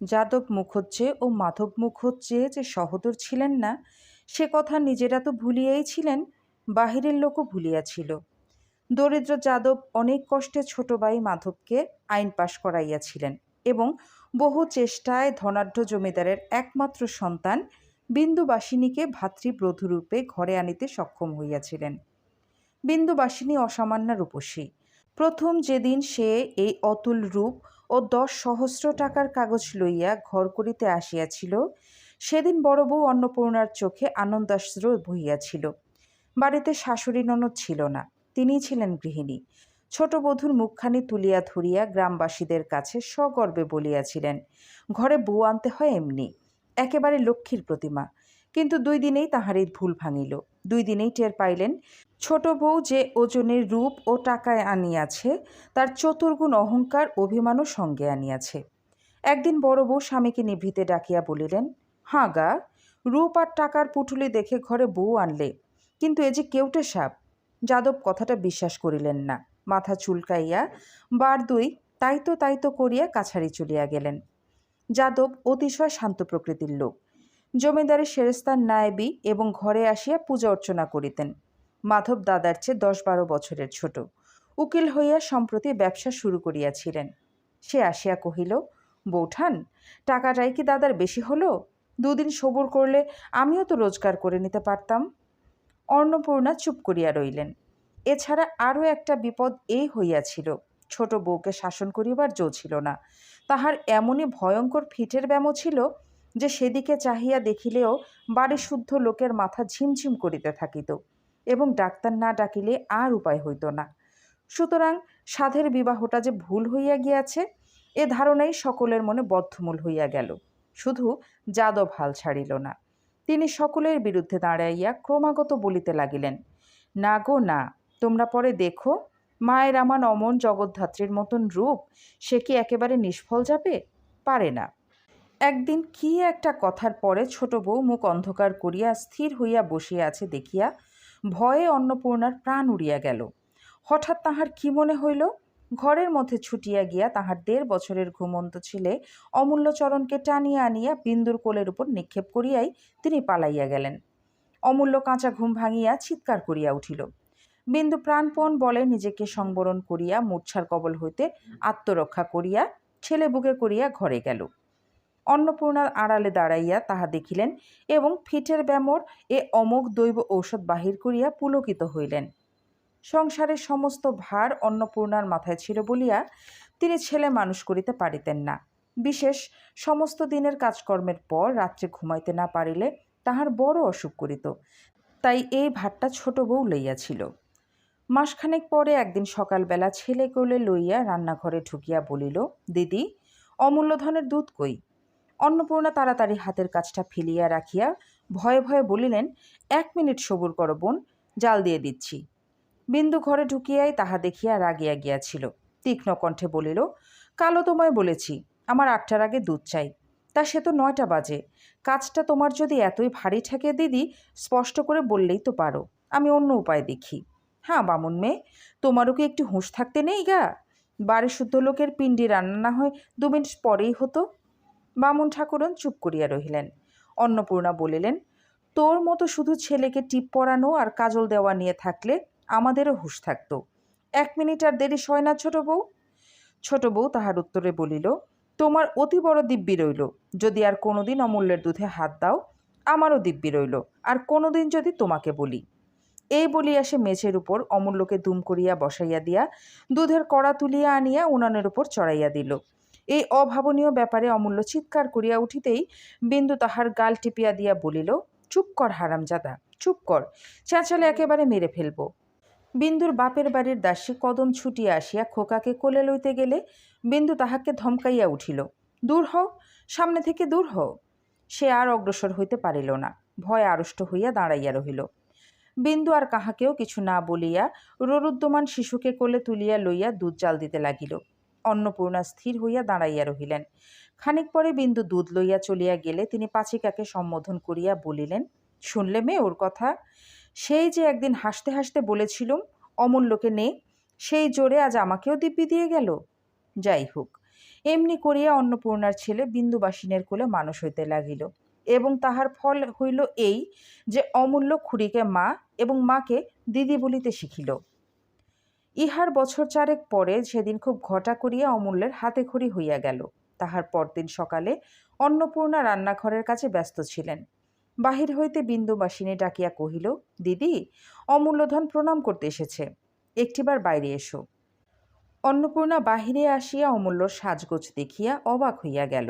যাদব মুখুজ্জে ও মাধব মুখুজ্জে যে সহোদর ছিলেন না, সে কথা নিজেরা তো ভুলিয়াই ছিলেন, বাহিরের লোকও ভুলিয়াছিল। দরিদ্র যাদব অনেক কষ্টে ছোট ভাই মাধবকে আইন পাশ করাইয়াছিলেন এবং বহু চেষ্টায় ধনাঢ্য জমিদারের একমাত্র সন্তান বিন্দুবাসিনীকে ভাতৃব্রধূরূপে ঘরে আনিতে সক্ষম হইয়াছিলেন। বিন্দুবাসিনী অসামান্য রূপসী। প্রথম যেদিন সে এই অতুল রূপ ও 10,000 টাকার কাগজ লইয়া ঘর করিতে আসিয়াছিল, সেদিন বড় বউ অন্নপূর্ণার চোখে আনন্দাশ্রু বহিয়াছিল। বাড়িতে শাশুড়ি ননদ ছিল না, তিনিই ছিলেন গৃহিণী। ছোট বধূর মুখখানি তুলিয়া ধরিয়া গ্রামবাসীদের কাছে সগর্বে বলিয়াছিলেন, ঘরে বউ আনতে হয় এমনি, একেবারে লক্ষ্মীর প্রতিমা। কিন্তু 2 দিনেই তাহার এই ভুল ভাঙিল। 2 দিনেই টের পাইলেন ছোট বউ যে ওজনের রূপ ও টাকায় আনিয়াছে, তার চতুর্গুণ অহংকার অভিমানও সঙ্গে আনিয়াছে। একদিন বড় বউ স্বামীকে নিভৃতে ডাকিয়া বলিলেন, হাঁ গা, রূপ আর টাকার পুটুলি দেখে ঘরে বউ আনলে, কিন্তু এ যে কেউটে সাপ। যাদব কথাটা বিশ্বাস করিলেন না, মাথা চুলকাইয়া বার দুই তাই তো করিয়া কাছারি চলিয়া গেলেন। যাদব অতিশয় শান্ত প্রকৃতির লোক। জমিদারের সেরেস্তার নায়েবি এবং ঘরে আসিয়া পূজা অর্চনা করিতেন। মাধব দাদার চেয়ে 10-12 বছরের ছোট। উকিল হইয়া সম্প্রতি ব্যবসা শুরু করিয়াছিলেন। সে আসিয়া কহিল, বৌঠান, টাকাটাই কি দাদার বেশি হলো? 2 দিন সবুর করলে আমিও তো রোজগার করে নিতে পারতাম। অন্নপূর্ণা চুপ করিয়া রইলেন। এছাড়া আরও একটা বিপদ এই হইয়াছিল, ছোট বউকে শাসন করিবার জো ছিল না। তাহার এমনই ভয়ঙ্কর ফিটের ব্যামো ছিল যে সেদিকে চাহিয়া দেখিলেও বাড়ি শুদ্ধ লোকের মাথা ঝিমঝিম করিতে থাকিত এবং ডাক্তার না ডাকিলে আর উপায় হইত না। সুতরাং সাধের বিবাহটা যে ভুল হইয়া গিয়াছে, এ ধারণাই সকলের মনে বদ্ধমূল হইয়া গেল। শুধু যাদব হাল ছাড়িল না। তিনি সকলের বিরুদ্ধে দাঁড়াইয়া ক্রমাগত বলিতে লাগিলেন, না গো না, তোমরা পরে দেখো, মায়ের আমার অমন জগদ্ধাত্রীর মতন রূপ, সে কি একেবারে নিষ্ফল যাবে? পারে না। একদিন কি একটা কথার পরে ছোট বউ মুখ অন্ধকার করিয়া স্থির হইয়া বসিয়া আছে দেখিয়া ভয়ে অন্নপূর্ণার প্রাণ উড়িয়া গেল। হঠাৎ তাহার কি মনে হইল, ঘরের মধ্যে ছুটিয়া গিয়া তাহার 1.5 বছরের ঘুমন্ত ছেলে অমূল্যচরণকে টানিয়া আনিয়া বিন্দুর কোলের উপর নিক্ষেপ করিয়াই তিনি পালাইয়া গেলেন। অমূল্য কাঁচা ঘুম ভাঙিয়া চিৎকার করিয়া উঠিল। বিন্দু প্রাণপণ বলে নিজেকে সংবরণ করিয়া মূর্ছার কবল হইতে আত্মরক্ষা করিয়া ছেলে বুকে করিয়া ঘরে গেল। অন্নপূর্ণার আড়ালে দাঁড়াইয়া তাহা দেখিলেন এবং ফিটের ব্যামোর এ অমোঘ দৈব ঔষধ বাহির করিয়া পুলকিত হইলেন। সংসারের সমস্ত ভার অন্নপূর্ণার মাথায় ছিল বলিয়া তিনি ছেলে মানুষ করিতে পারিতেন না। বিশেষ সমস্ত দিনের কাজকর্মের পর রাত্রে ঘুমাইতে না পারিলে তাহার বড় অসুখ করিত, তাই এই ভারটা ছোট বউ লইয়াছিল। মাসখানেক পরে একদিন সকালবেলা ছেলে কোলে লইয়া রান্নাঘরে ঢুকিয়া বলিল, দিদি, অমূল্যধনের দুধ কই? অন্নপূর্ণা তাড়াতাড়ি হাতের কাজটা ফেলিয়া রাখিয়া ভয়ে ভয়ে বলিলেন, 1 মিনিট সবুর করো বোন, জাল দিয়ে দিচ্ছি। বিন্দু ঘরে ঢুকিয়াই তাহা দেখিয়া রাগিয়া গিয়াছিল। তীক্ষ্ণ কণ্ঠে বলিল, কালও তোমায় বলেছি আমার 8টার আগে দুধ চাই, তা সে তো 9টা বাজে। কাজটা তোমার যদি এতই ভারী ঠেকে দিদি, স্পষ্ট করে বললেই তো পারো, আমি অন্য উপায় দেখি। হ্যাঁ বামুন মেয়ে, তোমারও কি একটু হুঁশ থাকতে নেই গা? বাড়ি শুদ্ধ লোকের পিণ্ডি রান্না না হয় 2 মিনিট পরেই হতো। বামুন ঠাকুরন চুপ করিয়া রহিলেন। অন্নপূর্ণা বলিলেন, তোর মতো শুধু ছেলেকে টিপ পরানো আর কাজল দেওয়া নিয়ে থাকলে আমাদেরও হুঁশ থাকতো। 1 মিনিট আর দেরি সয় না ছোট বউ? ছোট বউ তাহার উত্তরে বলিল, তোমার অতি বড় দিব্যি রইল, যদি আর কোনোদিন অমূল্যের দুধে হাত দাও, আমারও দিব্যি রইল আর কোনোদিন যদি তোমাকে বলি। এই বলিয়া সে মেঝের উপর অমূল্যকে দুম করিয়া বসাইয়া দিয়া দুধের কড়া তুলিয়া আনিয়া উনানের উপর চড়াইয়া দিল। এই অভাবনীয় ব্যাপারে অমূল্য চিৎকার করিয়া উঠিতেই বিন্দু তাহার গাল টিপিয়া দিয়া বলিল, চুপ কর হারামজাদা, চুপ কর, চেঁচালে একেবারে মেরে ফেলব। বিন্দুর বাপের বাড়ির দাসী কদম ছুটিয়া আসিয়া খোকাকে কোলে লইতে গেলে বিন্দু তাহাকে ধমকাইয়া উঠিল, দূর হও, সামনে থেকে দূর হও। সে আর অগ্রসর হইতে পারিল না, ভয়ে আড়ষ্ট হইয়া দাঁড়াইয়া রহিল। বিন্দু আর কাহাকেও কিছু না বলিয়া রোরুদ্যমান শিশুকে কোলে তুলিয়া লইয়া দুধ জাল দিতে লাগিল। অন্নপূর্ণা স্থির হইয়া দাঁড়াইয়া রহিলেন। খানিক পরে বিন্দু দুধ লইয়া চলিয়া গেলে তিনি পাচিকাকে সম্বোধন করিয়া বলিলেন, শুনলে মেয়ে ওর কথা? সেই যে একদিন হাসতে হাসতে বলেছিলুম অমূল্যকে নে, সেই জোরে আজ আমাকেও দিব্যি দিয়ে গেল। যাই হোক, এমনি করিয়া অন্নপূর্ণার ছেলে বিন্দুবাসিনের কোলে মানুষ হইতে লাগিল, এবং তাহার ফল হইল এই যে অমূল্য খুড়িকে মা এবং মাকে দিদি বলিতে শিখিল। ইহার বছর চারেক পরে সেদিন খুব ঘটা করিয়া অমূল্যের হাতে খড়ি হইয়া গেল। তাহার পরদিন সকালে অন্নপূর্ণা রান্নাঘরের কাছে ব্যস্ত ছিলেন। বাহির হইতে বিন্দুবাসিনী ডাকিয়া কহিল, দিদি, অমূল্যধন প্রণাম করতে এসেছে, একটিবার বাইরে এসো। অন্নপূর্ণা বাহিরে আসিয়া অমূল্যর সাজগোজ দেখিয়া অবাক হইয়া গেল।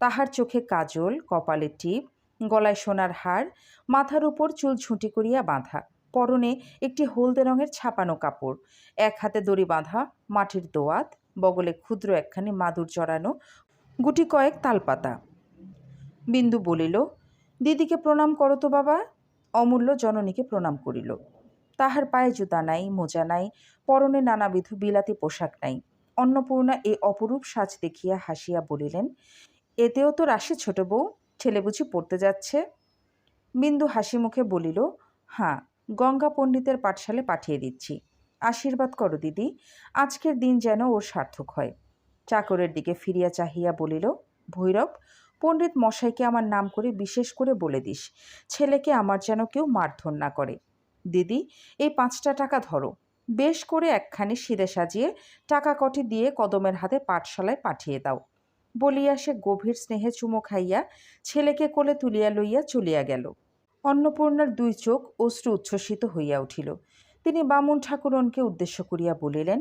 তাহার চোখে কাজল, কপালে টিপ, গলায় সোনার হার, মাথার উপর চুল ঝুঁটি করিয়া বাঁধা, পরনে একটি হলদে রঙের ছাপানো কাপড়, এক হাতে দড়ি বাঁধা মাটির দোয়াত, বগলে ক্ষুদ্র একখানি মাদুর জড়ানো, গুটি কয়েক তালপাতা। বিন্দু বলিল, দিদিকে প্রণাম করো তো বাবা। অমূল্য জননীকে প্রণাম করিল। তাহার পায়ে জুতা নাই, মোজা নাই, পরনে নানাবিধ বিলাতি পোশাক নাই। অন্নপূর্ণা এই অপরূপ সাজ দেখিয়া হাসিয়া বলিলেন, এতেও তো রাশি ছোট বউ, ছেলে বুঝি পড়তে যাচ্ছে? বিন্দু হাসি মুখে বলিল, হ্যাঁ, গঙ্গা পণ্ডিতের পাঠশালে পাঠিয়ে দিচ্ছি। আশীর্বাদ করো দিদি, আজকের দিন যেন ওর সার্থক হয়। চাকরের দিকে ফিরিয়া চাহিয়া বলিল, ভৈরব, পণ্ডিত মশাইকে আমার নাম করে বিশেষ করে বলে দিস, ছেলেকে আমার যেন কেউ মারধর না করে। দিদি, এই 5টা টাকা ধরো, বেশ করে একখানি সিঁড়ে সাজিয়ে টাকা কটি দিয়ে কদমের হাতে পাঠশালায় পাঠিয়ে দাও। বলিয়া সে গভীর স্নেহে চুমো খাইয়া ছেলেকে কোলে তুলিয়া লইয়া চলিয়া গেল। অন্নপূর্ণার 2 চোখ অশ্রু উচ্ছ্বসিত হইয়া উঠিল। তিনি বামুন ঠাকুরনকে উদ্দেশ্য করিয়া বলিলেন,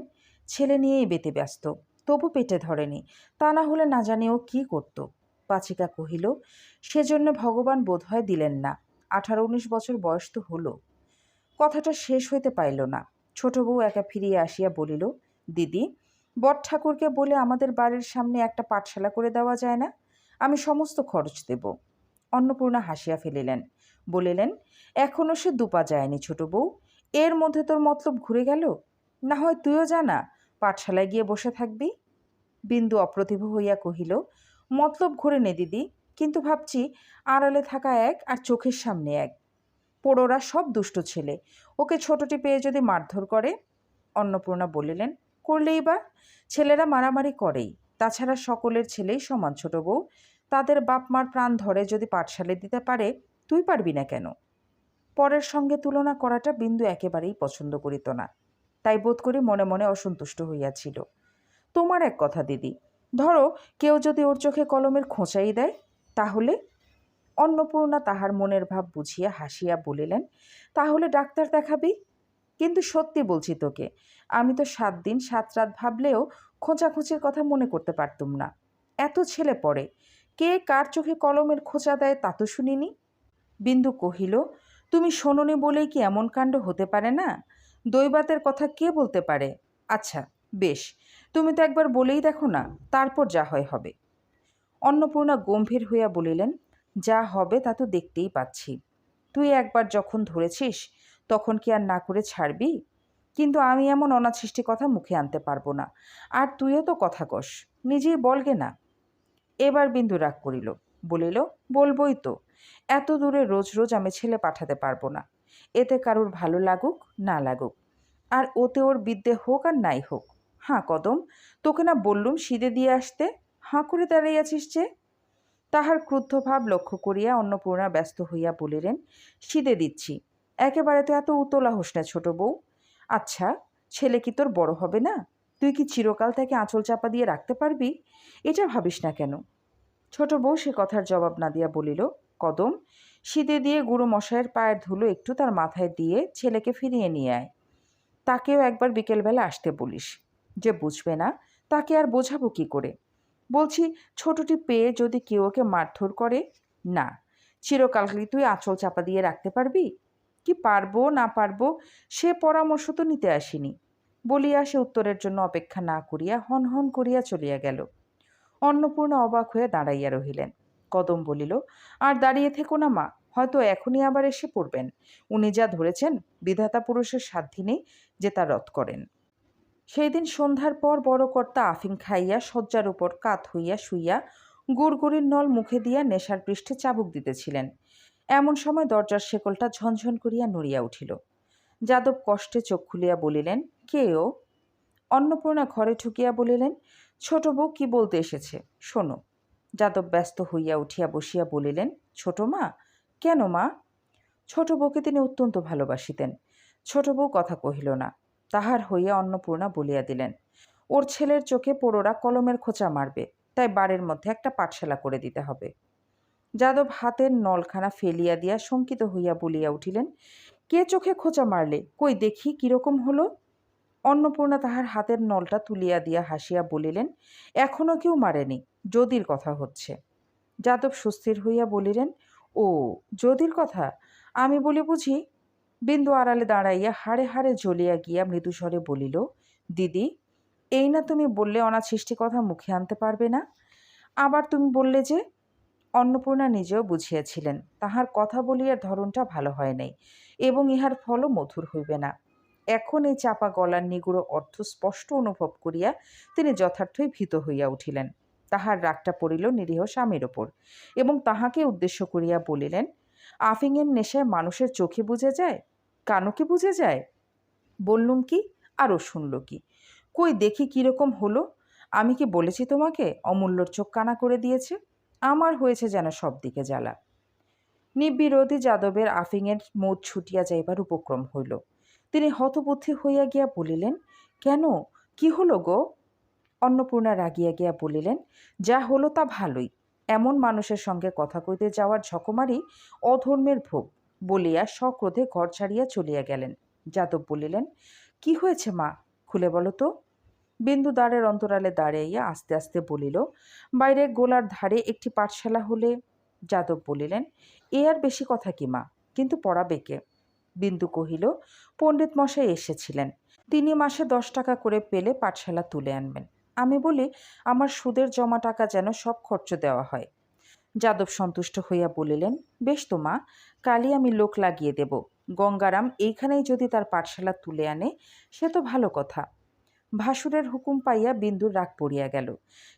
ছেলে নিয়েই বেতে ব্যস্ত, তবু পেটে ধরেনি, তা না হলে না জানি ও কী করত। পাচিকা কহিল, সেজন্য ভগবান বোধহয় দিলেন না, 18-19 বছর বয়স তো হলো। কথাটা শেষ হইতে পাইল না। ছোট বউ একা ফিরিয়া আসিয়া বলিল, দিদি, বট ঠাকুরকে বলে আমাদের বাড়ির সামনে একটা পাঠশালা করে দেওয়া যায় না? আমি সমস্ত খরচ দেব। অন্নপূর্ণা হাসিয়া ফেলিলেন, বলিলেন, এখনও সে 2 পা যায়নি ছোট বউ, এর মধ্যে তোর মতলব ঘুরে গেল? না হয় তুইও জানা, পাঠশালায় গিয়ে বসে থাকবি। বিন্দু অপ্রতিভ হইয়া কহিল, মতলব ঘুরে নে দিদি, কিন্তু ভাবছি আড়ালে থাকা এক আর চোখের সামনে এক। পোড়োরা সব দুষ্ট ছেলে, ওকে ছোটটি পেয়ে যদি মারধর করে। অন্নপূর্ণা বলিলেন, করলেই বা, ছেলেরা মারামারি করেই, তাছাড়া সকলের ছেলেই সমান ছোট বউ, তাদের বাপ মার প্রাণ ধরে যদি পাঠশালে দিতে পারে, তুই পারবি না কেন? পরের সঙ্গে তুলনা করাটা বিন্দু একেবারেই পছন্দ করিত না, তাই বোধ করি মনে মনে অসন্তুষ্ট হইয়াছিল। তোমার এক কথা দিদি, ধরো কেউ যদি ওর চোখে কলমের খোঁচাই দেয়, তাহলে? অন্নপূর্ণা তাহার মনের ভাব বুঝিয়া হাসিয়া বলিলেন, তাহলে ডাক্তার দেখাবি? কিন্তু সত্যি বলছি তোকে, আমি তো 7 দিন 7 রাত ভাবলেও খোঁচাখুচির কথা মনে করতে পারতুম না। এত ছেলে পড়ে, কে কার চোখে কলমের খোঁচা দেয় তা তো শুনিনি। বিন্দু কহিল, তুমি শোনোনি বলেই কি এমন কাণ্ড হতে পারে না? দৈবাতের কথা কে বলতে পারে? আচ্ছা বেশ, তুমি তো একবার বলেই দেখো না, তারপর যা হয় হবে। অন্নপূর্ণা গম্ভীর হইয়া বলিলেন, যা হবে তা তো দেখতেই পাচ্ছি। তুই একবার যখন ধরেছিস, তখন কি আর না করে ছাড়বি? কিন্তু আমি এমন অনাছিষ্টি কথা মুখে আনতে পারবো না, আর তুইও তো কথা কস, নিজেই বলগে না। এবার বিন্দু রাগ করিল, বলিল, বলবই তো, এত দূরে রোজ রোজ আমি ছেলে পাঠাতে পারবো না, এতে কারুর ভালো লাগুক না লাগুক, আর ওতে ওর বিদ্যে হোক আর নাই হোক। হাঁ কদম, তোকে না বললুম সিদে দিয়ে আসতে, হাঁ করে দাঁড়িয়ে আছিস যে? তাহার ক্রুদ্ধ ভাব লক্ষ্য করিয়া অন্নপূর্ণা ব্যস্ত হইয়া বলিলেন, সিদে দিচ্ছি, একেবারে তো এত উতলা হোস না ছোট বউ। আচ্ছা, ছেলে কি তোর বড় হবে না? তুই কি চিরকাল তাকে আঁচল চাপা দিয়ে রাখতে পারবি? এটা ভাবিস না কেন? ছোট বউ সে কথার জবাব না দিয়া বলিল, কদম, সিদে দিয়ে গুরু মশাইয়ের পায়ের ধুলো একটু তার মাথায় দিয়ে ছেলেকে ফিরিয়ে নিয়ে আয়। তাকেও একবার বিকেলবেলা আসতে বলিস। যে বুঝবে না, তাকে আর বোঝাবো কি করে? বলছি, ছোটটি পেয়ে যদি কেউ ওকে মারধর করে, না, চিরকাল কি তুই আঁচল চাপা দিয়ে রাখতে পারবি? কি পারবো না পারবো সে পরামর্শ তো নিতে আসিনি। বলিয়া সে উত্তরের জন্য অপেক্ষা না করিয়া হন হন করিয়া চলিয়া গেল। অন্নপূর্ণা অবাক হয়ে দাঁড়াইয়া রহিলেন। কদম বলিল, আর দাঁড়িয়ে থেকো না মা, হয়তো এখনই আবার এসে পড়বেন। উনি যা ধরেছেন, বিধাতা পুরুষের সাধ্যি নেই যে তা রদ করেন। সেই দিন সন্ধ্যার পর বড় কর্তা আফিং খাইয়া শয্যার উপর কাত হইয়া শুইয়া গুড়গুড়ির নল মুখে দিয়া নেশার পৃষ্ঠে চাবুক দিতেছিলেন। এমন সময় দরজার শেকলটা ঝনঝন করিয়া নড়িয়া উঠিল। যাদব কষ্টে চোখ খুলিয়া বলিলেন, কে ও? অন্নপূর্ণা ঘরে ঢুকিয়া বলিলেন, ছোট বউ কি বলতে এসেছে শোনো। যাদব ব্যস্ত হইয়া উঠিয়া বসিয়া বলিলেন, ছোট মা। কেন মা? ছোট বউকে তিনি অত্যন্ত ভালোবাসিতেন। ছোট বউ কথা কহিল না। তাহার হইয়া অন্নপূর্ণা বলিয়া দিলেন, ওর ছেলের চোখে পোড়োরা কলমের খোঁচা মারবে, তাই বাড়ির মধ্যে একটা পাঠশালা করে দিতে হবে। যাদব হাতের নলখানা ফেলিয়া দিয়া শঙ্কিত হইয়া বলিয়া উঠিলেন, কে চোখে খোঁচা মারলে? কই দেখি কিরকম হলো। অন্নপূর্ণা তাহার হাতের নলটা তুলিয়া দিয়া হাসিয়া বলিলেন, এখনো কেউ মারেনি, যদির কথা হচ্ছে। যাদব সুস্থির হইয়া বলিলেন, ও যদির কথা? আমি বলি বুঝি। বিন্দু আড়ালে দাঁড়াইয়া হাড়ে হাড়ে জ্বলিয়া গিয়া মৃদুস্বরে বলিল, দিদি, এই না তুমি বললে অনাছিষ্টি কথা মুখে আনতে পারবে না, আবার তুমি বললে যে। অন্নপূর্ণা নিজেও বুঝিয়াছিলেন তাহার কথা বলিয়ার ধরনটা ভালো হয় নাই এবং ইহার ফলও মধুর হইবে না। এখন এই চাপা গলার নিগুড় অর্থ স্পষ্ট অনুভব করিয়া তিনি যথার্থই ভীত হইয়া উঠিলেন। তাহার রাগটা পড়িল নিরীহ স্বামীর ওপর এবং তাহাকে উদ্দেশ্য করিয়া বলিলেন, আফিংয়ের নেশায় মানুষের চোখে বুঝে যায়, কানকে বুঝে যায়? বললুম কি, আরও শুনল কি? কই দেখি কীরকম হলো। আমি কি বলেছি তোমাকে অমূল্যর চোখ কানা করে দিয়েছে? আমার হয়েছে যেন সব দিকে জ্বালা। নির্বিরোধী যাদবের আফিংয়ের মদ ছুটিয়া যাইবার উপক্রম হইল। তিনি হতবুদ্ধি হইয়া গিয়া বলিলেন, কেন, কি হলো গো? অন্নপূর্ণা রাগিয়া গিয়া বলিলেন, যা হলো তা ভালোই। এমন মানুষের সঙ্গে কথা কইতে যাওয়ার ঝকমারি অধর্মের ভোগ বলিয়া সক্রোধে ঘর ছাড়িয়া চলিয়া গেলেন। যাদব বলিলেন, কি হয়েছে মা, খুলে বলো তো। বিন্দু দ্বারের অন্তরালে দাঁড়াইয়া আস্তে আস্তে বলিল, বাইরে গোলার ধারে একটি পাঠশালা হলে। যাদব বলিলেন, এ আর বেশি কথা কি মা, কিন্তু পড়াবে কে? বিন্দু কহিল, পণ্ডিত মশাই এসেছিলেন, তিনি মাসে 10 টাকা করে পেলে পাঠশালা তুলে আনবেন। আমি বলি, আমার সুদের জমা টাকা যেন সব খরচ দেওয়া হয়। যাদব সন্তুষ্ট হইয়া বলিলেন, বেশ তো মা, কালই আমি লোক লাগিয়ে দেব। গঙ্গারাম এইখানেই যদি তার পাঠশালা তুলে আনে সে তো ভালো কথা। ভাসুরের হুকুম পাইয়া বিন্দুর রাগ পড়িয়া গেল।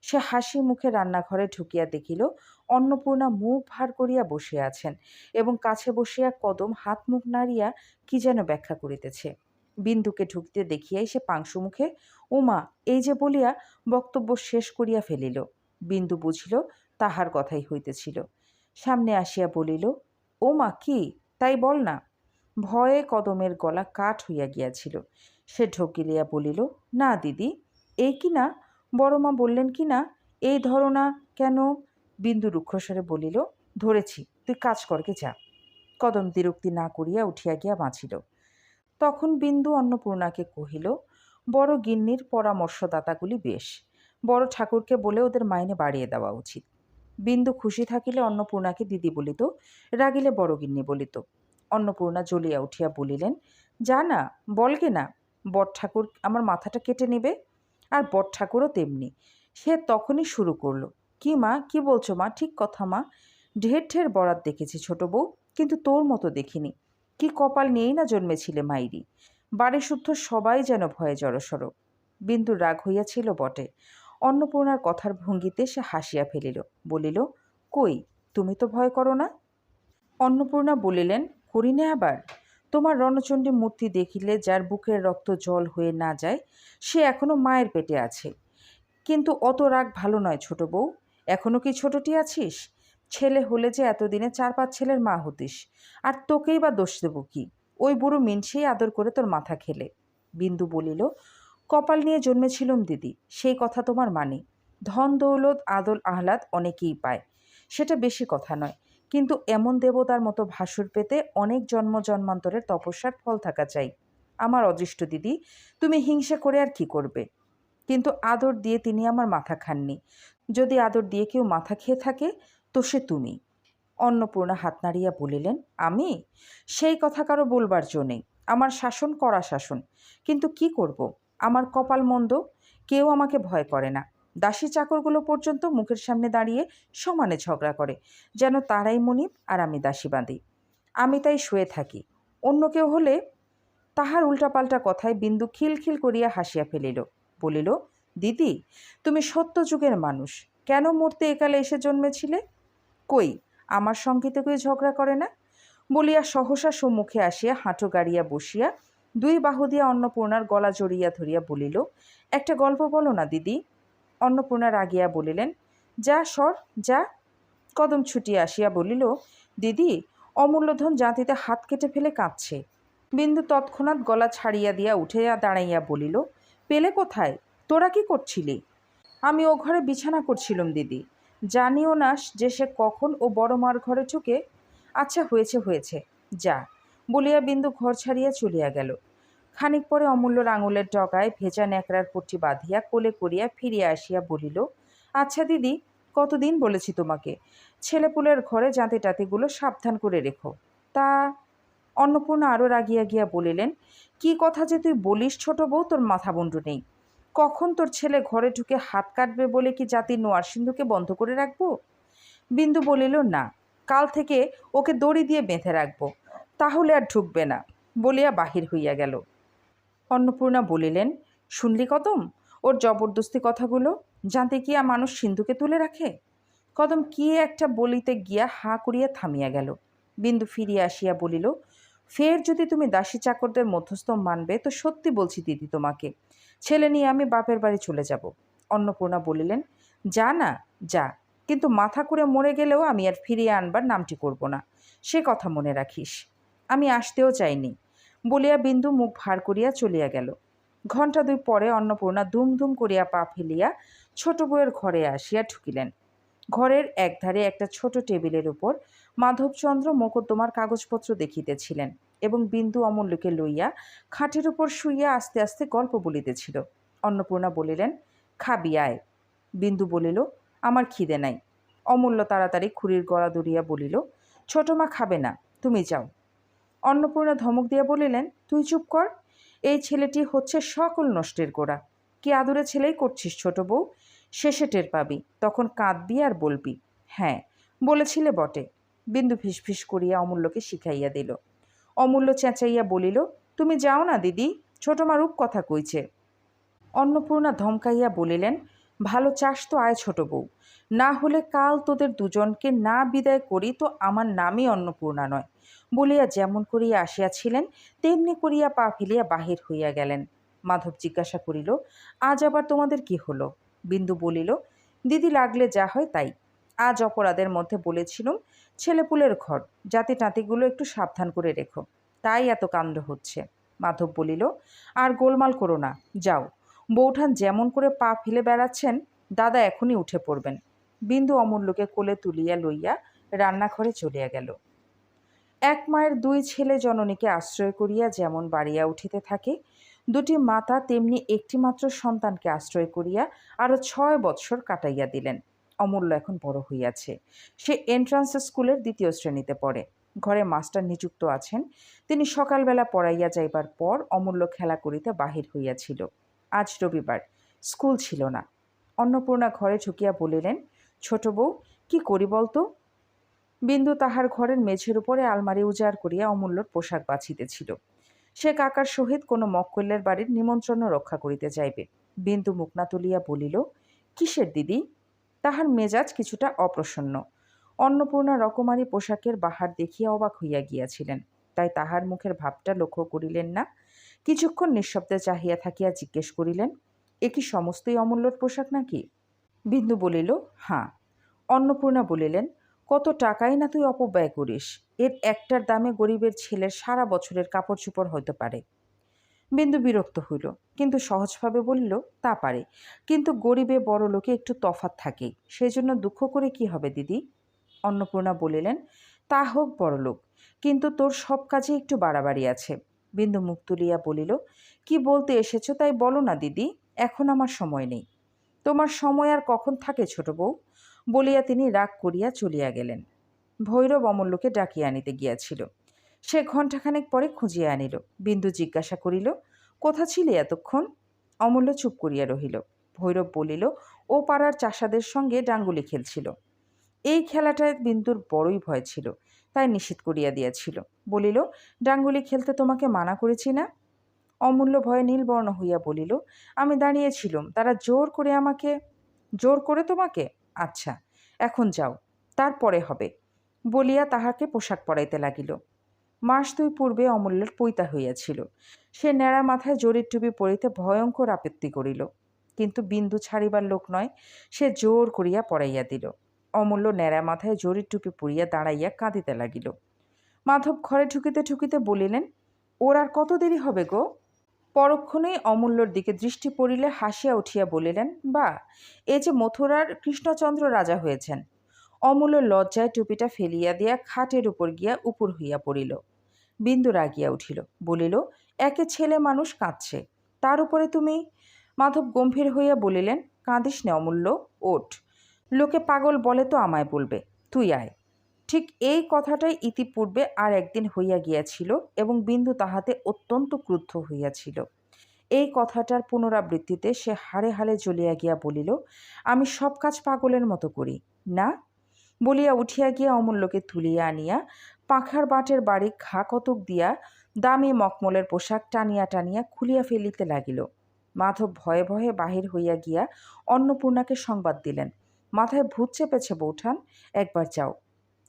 সে হাসি মুখে রান্নাঘরে ঢুকিয়া দেখিল অন্নপূর্ণা মুখ ভার করিয়া বসিয়া আছেন এবং কাছে বসিয়া কদম হাত মুখ নাড়িয়া কি যেন ব্যাখ্যা করিতেছে। বিন্দুকে ঢুকতে দেখিয়াই সে পাংশু মুখে ওমা এই যে বলিয়া বক্তব্য শেষ করিয়া ফেলিল। বিন্দু বুঝিল তাহার কথাই হইতেছিল। সামনে আসিয়া বলিল, ওমা কি, তাই বল না। ভয়ে কদমের গলা কাঠ হইয়া গিয়াছিল। সে ঢকিলিয়া বলিল, না দিদি, এই কি না, বড় মা বললেন কি না, এই ধরো না কেন? বিন্দু রুক্ষস্বরে বলিল, ধরেছি, তুই কাজ করকে যা। কদম বিরক্তি না করিয়া উঠিয়া গিয়া বাঁচিল। তখন বিন্দু অন্নপূর্ণাকে কহিল, বড় গিন্নির পরামর্শদাতাগুলি বেশ, বড় ঠাকুরকে বলে ওদের মাইনে বাড়িয়ে দেওয়া উচিত। বিন্দু খুশি থাকিলে অন্নপূর্ণাকে দিদি বলিত, রাগিলে বড় গিন্নি বলিত। অন্নপূর্ণা জ্বলিয়া উঠিয়া বলিলেন, যা না, বলগে না, বড় ঠাকুর আমার মাথাটা কেটে নেবে। আর বড় ঠাকুরও তেমনি। সে তখনই শুরু করলো, কি মা, কি বলছো মা, ঠিক কথা মা, ঢের ঢের বরাত দেখেছি ছোট বউ, কিন্তু তোর মতো দেখিনি। কি কপাল নিয়েই না জন্মেছিলে মাইরি। বাড়ি শুদ্ধ সবাই যেন ভয়ে জড়সড়। বিন্দুর রাগ হইয়াছিল বটে। অন্নপূর্ণার কথার ভঙ্গিতে সে হাসিয়া ফেলিল, বলিল, কই, তুমি তো ভয় করো না। অন্নপূর্ণা বলিলেন, করি না আবার। তোমার রণচণ্ডী মূর্তি দেখিলে যার বুকের রক্ত জল হয়ে না যায় সে এখনো মায়ের পেটে আছে। কিন্তু অত রাগ ভালো নয় ছোট বউ। এখনো কি ছোটটি আছিস? ছেলে হলে যে এতদিনে 4-5 ছেলের মা হতিস। আর তোকেই বা দোষ দেব কি? ওই বুড়ো মিনসেই আদর করে তোর মাথা খেলে। বিন্দু বলিল, কপাল নিয়ে জন্মেছিলুম দিদি, সেই কথা তোমার মানি। ধন দৌলত আদল আহ্লাদ অনেকেই পায়, সেটা বেশি কথা নয়, কিন্তু এমন দেবতার মতো ভাসুর পেতে অনেক জন্ম জন্মান্তরের তপস্যার ফল থাকা চাই। আমার অদৃষ্ট দিদি, তুমি হিংসা করে আর কি করবে? কিন্তু আদর দিয়ে তিনি আমার মাথা খাননি। যদি আদর দিয়ে কেউ মাথা খেয়ে থাকে তো সে তুমি। অন্নপূর্ণা হাত নাড়িয়া বলিলেন, আমি? সেই কথা কারো বলবার জো নেই। আমার শাসন কড়া শাসন, কিন্তু কি করব, আমার কপাল মন্দ, কেউ আমাকে ভয় করে না। দাসী চাকরগুলো পর্যন্ত মুখের সামনে দাঁড়িয়ে সমানে ঝগড়া করে, যেন তারাই মনিব আর আমি দাসী বাঁধি। আমি তাই শুয়ে থাকি। অন্য কেউ হলে। তাহার উল্টাপাল্টা কথায় বিন্দু খিলখিল করিয়া হাসিয়া ফেলিল, বলিল, দিদি, তুমি সত্য যুগের মানুষ, কেন মরতে একালে এসে জন্মেছিলে? কই, আমার সঙ্গে তো কেউ ঝগড়া করে না। বলিয়া সহসা সম্মুখে আসিয়া হাঁটু গাড়িয়া বসিয়া 2 বাহু দিয়া অন্নপূর্ণার গলা জড়িয়া ধরিয়া বলিল, একটা গল্প বলো না দিদি। অন্নপূর্ণা রাগিয়া বলিলেন, যা সর যা। কদম ছুটিয়া আসিয়া বলিল, দিদি, অমূল্যধন জাতিতে হাত কেটে ফেলে কাঁদছে। বিন্দু তৎক্ষণাৎ গলা ছাড়িয়া দিয়া উঠিয়া দাঁড়াইয়া বলিল, পেলে কোথায়? তোরা কি করছিলি? আমি ও ঘরে বিছানা করছিলাম দিদি। জানিও না যে সে কখন ও বড় মার ঘরে ঢুকে। আচ্ছা, হয়েছে হয়েছে, যা, বলিয়া বিন্দু ঘর ছাড়িয়া চলিয়া গেল। খানিক পরে অমূল্যর আঙুলের ডগায় ভেজা ন্যাকড়ার পট্টি বাঁধিয়া কোলে করিয়া ফিরিয়া আসিয়া বলিল, আচ্ছা দিদি, কতদিন বলেছি তোমাকে ছেলেপুলের ঘরে জাঁতি টাতিগুলো সাবধান করে রেখো। তা? অন্নপূর্ণা আরও রাগিয়া গিয়া বলিলেন, কি কথা যে তুই বলিস ছোট বউ, তোর মাথা মুন্ডু নেই? কখন তোর ছেলে ঘরে ঢুকে হাত কাটবে বলে কি জাতির নোয়ার সিন্ধুকে বন্ধ করে রাখবো? বিন্দু বলিল, না, কাল থেকে ওকে দড়ি দিয়ে বেঁধে রাখবো, তাহলে আর ঢুকবে না, বলিয়া বাহির হইয়া গেল। অন্নপূর্ণা বলিলেন, শুনলি কদম, ওর জবরদস্তি কথাগুলো? জানতে গিয়া মানুষ সিন্ধুকে তুলে রাখে? কদম কি একটা বলিতে গিয়া হাঁ করিয়া থামিয়া গেল। বিন্দু ফিরিয়া আসিয়া বলিল, ফের যদি তুমি দাসী চাকরদের মধ্যস্থ মানবে তো সত্যি বলছি দিদি, তোমাকে ছেলে নিয়ে আমি বাপের বাড়ি চলে যাব। অন্নপূর্ণা বলিলেন, যা না যা, কিন্তু মাথা করে মরে গেলেও আমি আর ফিরিয়ে আনবার নামটি করব না, সে কথা মনে রাখিস। আমি আসতেও চাইনি, বলিয়া বিন্দু মুখ ভার করিয়া চলিয়া গেল। ঘণ্টা দুই পরে অন্নপূর্ণা দুম দুম করিয়া পা ফেলিয়া ছোট বউয়ের ঘরে আসিয়া ঢুকিলেন। ঘরের একধারে একটা ছোট টেবিলের উপর মাধবচন্দ্র মোকদ্দমার কাগজপত্র দেখিতেছিলেন এবং বিন্দু অমূল্যকে লইয়া খাটের উপর শুইয়া আস্তে আস্তে গল্প বলিতেছিল। অন্নপূর্ণা বলিলেন, খাবি আয়। বিন্দু বলিল, আমার খিদে নাই। অমূল্য তাড়াতাড়ি খুঁড়ির গলা ধরিয়া বলিল, ছোট মা খাবে না, তুমি যাও। অন্নপূর্ণা ধমক দিয়া বলিলেন, তুই চুপ কর, এই ছেলেটি হচ্ছে সকল নষ্টের গোড়া। কি আদুরে ছেলেই করছিস ছোট বউ, শেষে টের পাবি, তখন কাঁদবি আর বলবি, হ্যাঁ বলেছিলে বটে। বিন্দু ফিসফিস করিয়া অমূল্যকে শিখাইয়া দিল। অমূল্য চেঁচাইয়া বলিল, তুমি যাও না দিদি, ছোট মা রূপ কথা কইছে। অন্নপূর্ণা ধমকাইয়া বলিলেন, ভালো চাস তো আয় ছোট বউ, না হলে কাল তোদের দুজনকে না বিদায় করি তো আমার নামই অন্নপূর্ণা নয়, বলিয়া যেমন করিয়া আসিয়াছিলেন তেমনি করিয়া পা ফেলিয়া বাহির হইয়া গেলেন। মাধব জিজ্ঞাসা করিল, আজ আবার তোমাদের কি হলো? বিন্দু বলিল, দিদি লাগলে যা হয় তাই। আজ অপরাধের মধ্যে বলেছিলুম ছেলেপুলের ঘর, জাতি টাতিগুলো একটু সাবধান করে রেখো, তাই এত কাণ্ড হচ্ছে। মাধব বলিল, আর গোলমাল করো না, যাও। বৌঠান যেমন করে পা ফেলে বেড়াচ্ছেন, দাদা এখনই উঠে পড়বেন। বিন্দু অমূল্যকে কোলে তুলিয়া লইয়া রান্নাঘরে চলিয়া গেল। এক মায়ের দুই ছেলে জননীকে আশ্রয় করিয়া যেমন বাড়িয়া উঠিতে থাকে, দুটি মাতা তেমনি একটিমাত্র সন্তানকে আশ্রয় করিয়া আরও 6 বৎসর কাটাইয়া দিলেন। অমূল্য এখন বড় হইয়াছে, সে এন্ট্রান্স স্কুলের 2য় শ্রেণীতে পড়ে। ঘরে মাস্টার নিযুক্ত আছেন। তিনি সকালবেলা পড়াইয়া যাইবার পর অমূল্য খেলা করিতে বাহির হইয়াছিল। আজ রবিবার, স্কুল ছিল না। অন্নপূর্ণা ঘরে ঢুকিয়া বলিলেন, ছোট বউ, কি করি বলতো? বিন্দু তাহার ঘরের মেঝের উপরে আলমারি উজাড় করিয়া অমূল্যর পোশাক বাছিতেছিল। সে কাকার সহিত কোনো মক্কলের বাড়ির নিমন্ত্রণ রক্ষা করিতে যাইবে। বিন্দু মুখ না তুলিয়া বলিল, কিসের দিদি? তাহার মেজাজ কিছুটা অপ্রসন্ন। অন্নপূর্ণা রকমারি পোশাকের বাহার দেখিয়া অবাক হইয়া গিয়াছিলেন, তাই তাহার মুখের ভাবটা লক্ষ্য করিলেন না। কিছুক্ষণ নিঃশব্দে চাহিয়া থাকিয়া জিজ্ঞেস করিলেন, এ কি সমস্তই অমূল্যর পোশাক নাকি? বিন্দু বলিল, হাঁ। অন্নপূর্ণা বলিলেন, কত টাকাই না তুই অপব্যয় করিস, এর একটার দামে গরিবের ছেলের সারা বছরের কাপড় চোপড় হইতে পারে। বিন্দু বিরক্ত হইল, কিন্তু সহজভাবে বলিল, তা পারে, কিন্তু গরিবে বড় লোকে একটু তফাৎ থাকেই, সেই জন্য দুঃখ করে কি হবে দিদি? অন্নপূর্ণা বলিলেন, তা হোক বড়লোক, কিন্তু তোর সব কাজে একটু বাড়াবাড়ি আছে। বিন্দু মুখ তুলিয়া বলিল, কি বলতে এসেছো তাই বলো না দিদি, এখন আমার সময় নেই। তোমার সময় আর কখন থাকে ছোট বউ, বলিয়া তিনি রাগ করিয়া চলিয়া গেলেন। ভৈরব অমূল্যকে ডাকিয়া আনিতে গিয়াছিল। সে ঘণ্টাখানেক পরে খুঁজিয়া আনিল। বিন্দু জিজ্ঞাসা করিল, কোথা ছিলে এতক্ষণ? অমূল্য চুপ করিয়া রহিল। ভৈরব বলিল, ও পাড়ার চাষাদের সঙ্গে ডাঙ্গুলি খেলছিল। এই খেলাটায় বিন্দুর বড়ই ভয় ছিল, তাই নিষেধ করিয়া দিয়াছিল। বলিল, ডাঙ্গুলি খেলতে তোমাকে মানা করেছি না? অমূল্য ভয়ে নীলবর্ণ হইয়া বলিল, আমি দাঁড়িয়েছিলুম, তারা জোর করে তোমাকে? আচ্ছা, এখন যাও, তারপরে হবে, বলিয়া তাহাকে পোশাক পরাইতে লাগিল। মাস 2 পূর্বে অমূল্যের পৈতা হইয়াছিল। সে ন্যাড়া মাথায় জরির টুপি পরিতে ভয়ঙ্কর আপত্তি করিল। কিন্তু বিন্দু ছাড়িবার লোক নয়, সে জোর করিয়া পড়াইয়া দিল। অমূল্য ন্যাড়া মাথায় জরির টুপি পরিয়া দাঁড়াইয়া কাঁদিতে লাগিল। মাধব ঘরে ঠুকিতে ঠুকিতে বলিলেন, ওর আর কত দেরি হবে গো? পরক্ষণেই অমূল্যর দিকে দৃষ্টি পড়িলে হাসিয়া উঠিয়া বলিলেন, বা, এ যে মথুরার কৃষ্ণচন্দ্র রাজা হয়েছেন। অমূল্য লজ্জায় টুপিটা ফেলিয়া দিয়া খাটের উপর গিয়া উপর হইয়া পড়িল। বিন্দু রাগিয়া উঠিল, বলিল, একে ছেলে মানুষ কাঁদছে, তার উপরে তুমি। মাধব গম্ভীর হইয়া বলিলেন, কাঁদিস নে অমূল্য, ওঠ। লোকে পাগল বলে তো আমায় বলবে, তুই আয়। ঠিক এই কথাটাই ইতিপূর্বে আর একদিন হইয়া গিয়াছিল এবং বিন্দু তাহাতে অত্যন্ত ক্রুদ্ধ হইয়াছিল। এই কথাটার পুনরাবৃত্তিতে সে হাড়ে হাড়ে জ্বলিয়া গিয়া বলিল, আমি সব কাজ পাগলের মতো করি না? বলিয়া উঠিয়া গিয়া অমূল্যকে তুলিয়া আনিয়া পাখার বাটের বাড়ি ঘা কতক দিয়া দামি মকমলের পোশাক টানিয়া টানিয়া খুলিয়া ফেলিতে লাগিল। মাধব ভয়ে ভয়ে বাহির হইয়া গিয়া অন্নপূর্ণাকে সংবাদ দিলেন, মাথায় ভূত চেপেছে বৌঠান, একবার যাও।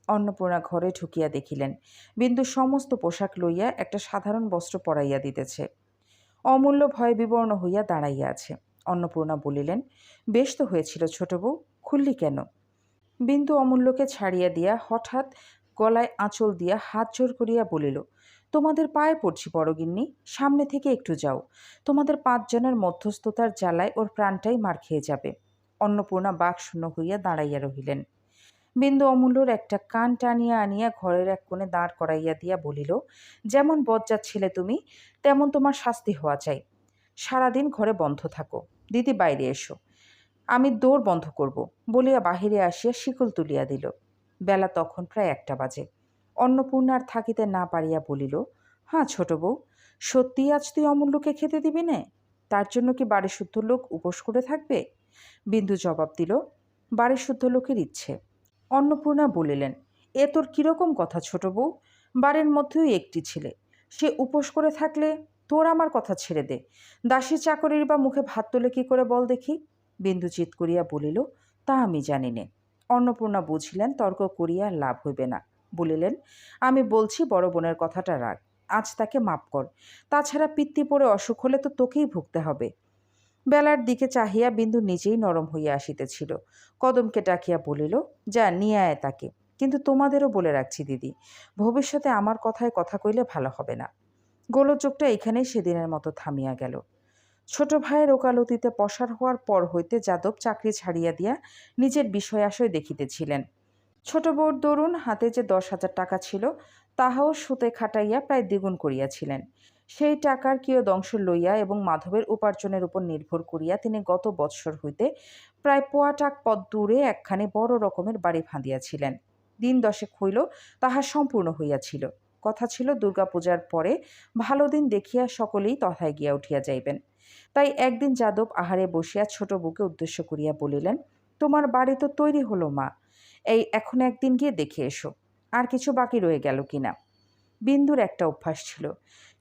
অন্নপূর্ণা ঘরে ঢুকিয়া দেখিলেন বিন্দু সমস্ত পোশাক লইয়া একটা সাধারণ বস্ত্র পরাইয়া দিতেছে। অমূল্য ভয়ে বিবর্ণ হইয়া দাঁড়াইয়া আছে। অন্নপূর্ণা বলিলেন, বেশ তো হয়েছিল ছোট বউ, খুললি কেন? বিন্দু অমূল্যকে ছাড়িয়া দিয়া হঠাৎ গলায় আঁচল দিয়া হাত জোর করিয়া বলিল, তোমাদের পায়ে পড়ছি বড়গিন্নি, সামনে থেকে একটু যাও। তোমাদের 5 জনের মধ্যস্থতার জ্বালায় ওর প্রাণটাই মার খেয়ে যাবে। অন্নপূর্ণা বাক শূন্য হইয়া দাঁড়াইয়া রহিলেন। বিন্দু অমূল্যর একটা কান টানিয়া আনিয়া ঘরের এক কোণে দাঁড় করাইয়া দিয়া বলিল, যেমন বজ্জাত ছিলে তুমি, তেমন তোমার শাস্তি হওয়া চাই। সারাদিন ঘরে বন্ধ থাকো, দিদি বাইরে এসো, আমি দৌড় বন্ধ করব বলিয়া বাহিরে আসিয়া শিকল তুলিয়া দিল। বেলা তখন প্রায় 1টা বাজে। অন্নপূর্ণার থাকিতে না পারিয়া বলিল, হ্যাঁ ছোট বউ, সত্যিই আজ তুই অমূল্যকে খেতে দিবি নে? তার জন্য কি বাড়ি শুদ্ধ লোক উপোস করে থাকবে? বিন্দু জবাব দিল, বাড়ি শুদ্ধ লোকের ইচ্ছে। অন্নপূর্ণা বলিলেন, এ তোর কীরকম কথা ছোট বউ? বাড়ির মধ্যেই একটি ছেলে, সে উপোস করে থাকলে তোর আমার কথা ছেড়ে দে, দাসী চাকরির বা মুখে ভাত তোলে কী করে বল দেখি? বিন্দু চিৎ করিয়া বলিল, তা আমি জানি নে। অন্নপূর্ণা বুঝিলেন তর্ক করিয়া লাভ হইবে না, বলিলেন, আমি বলছি বড় বোনের কথাটা রাখ, আজ তাকে মাপ কর, তাছাড়া পিত্তি পড়ে অসুখ হলে তো তোকেই ভুগতে হবে। বেলার দিকে চাহিয়া বিন্দু নিজেই নরম হইয়া আসিতেছিল। কদমকে ডাকিয়া বলিল, যা নিয়ে আয় তাকে, কিন্তু তোমাদেরও বলে রাখছি দিদি, ভবিষ্যতে আমার কথায় কথা কইলে ভালো হবে না। গোলযোগটা এখানেই সেদিনের মতো থামিয়া গেল। ছোট ভাইয়ের ওকালতিতে পসার হওয়ার পর হইতে যাদব চাকরি ছাড়িয়া দিয়া নিজের বিষয় আশয় দেখিতেছিলেন। ছোট বউর দরুন হাতে যে 10,000 টাকা ছিল, তাহাও সুতে খাটাইয়া প্রায় দ্বিগুণ করিয়াছিলেন। সেই টাকার কিয়দংশ লইয়া এবং মাধবের উপার্জনের উপর নির্ভর করিয়া তিনি গত বৎসর হইতে প্রায় পোয়াটাক পথ দূরে একখানি বড় রকমের বাড়ি ফাঁদিয়াছিলেন। দিন 10 হইল তাহা সম্পূর্ণ হইয়াছিল। কথা ছিল দুর্গাপূজার পরে ভালো দিন দেখিয়া সকলেই তথায় গিয়া উঠিয়া যাইবেন। তাই একদিন যাদব আহারে বসিয়া ছোট বউকে উদ্দেশ্য করিয়া বলিলেন, তোমার বাড়ি তো তৈরি হলো মা, এই এখন একদিন গিয়ে দেখে এসো, আর কিছু বাকি রয়ে গেল কিনা। বিন্দুর একটা অভ্যাস ছিল,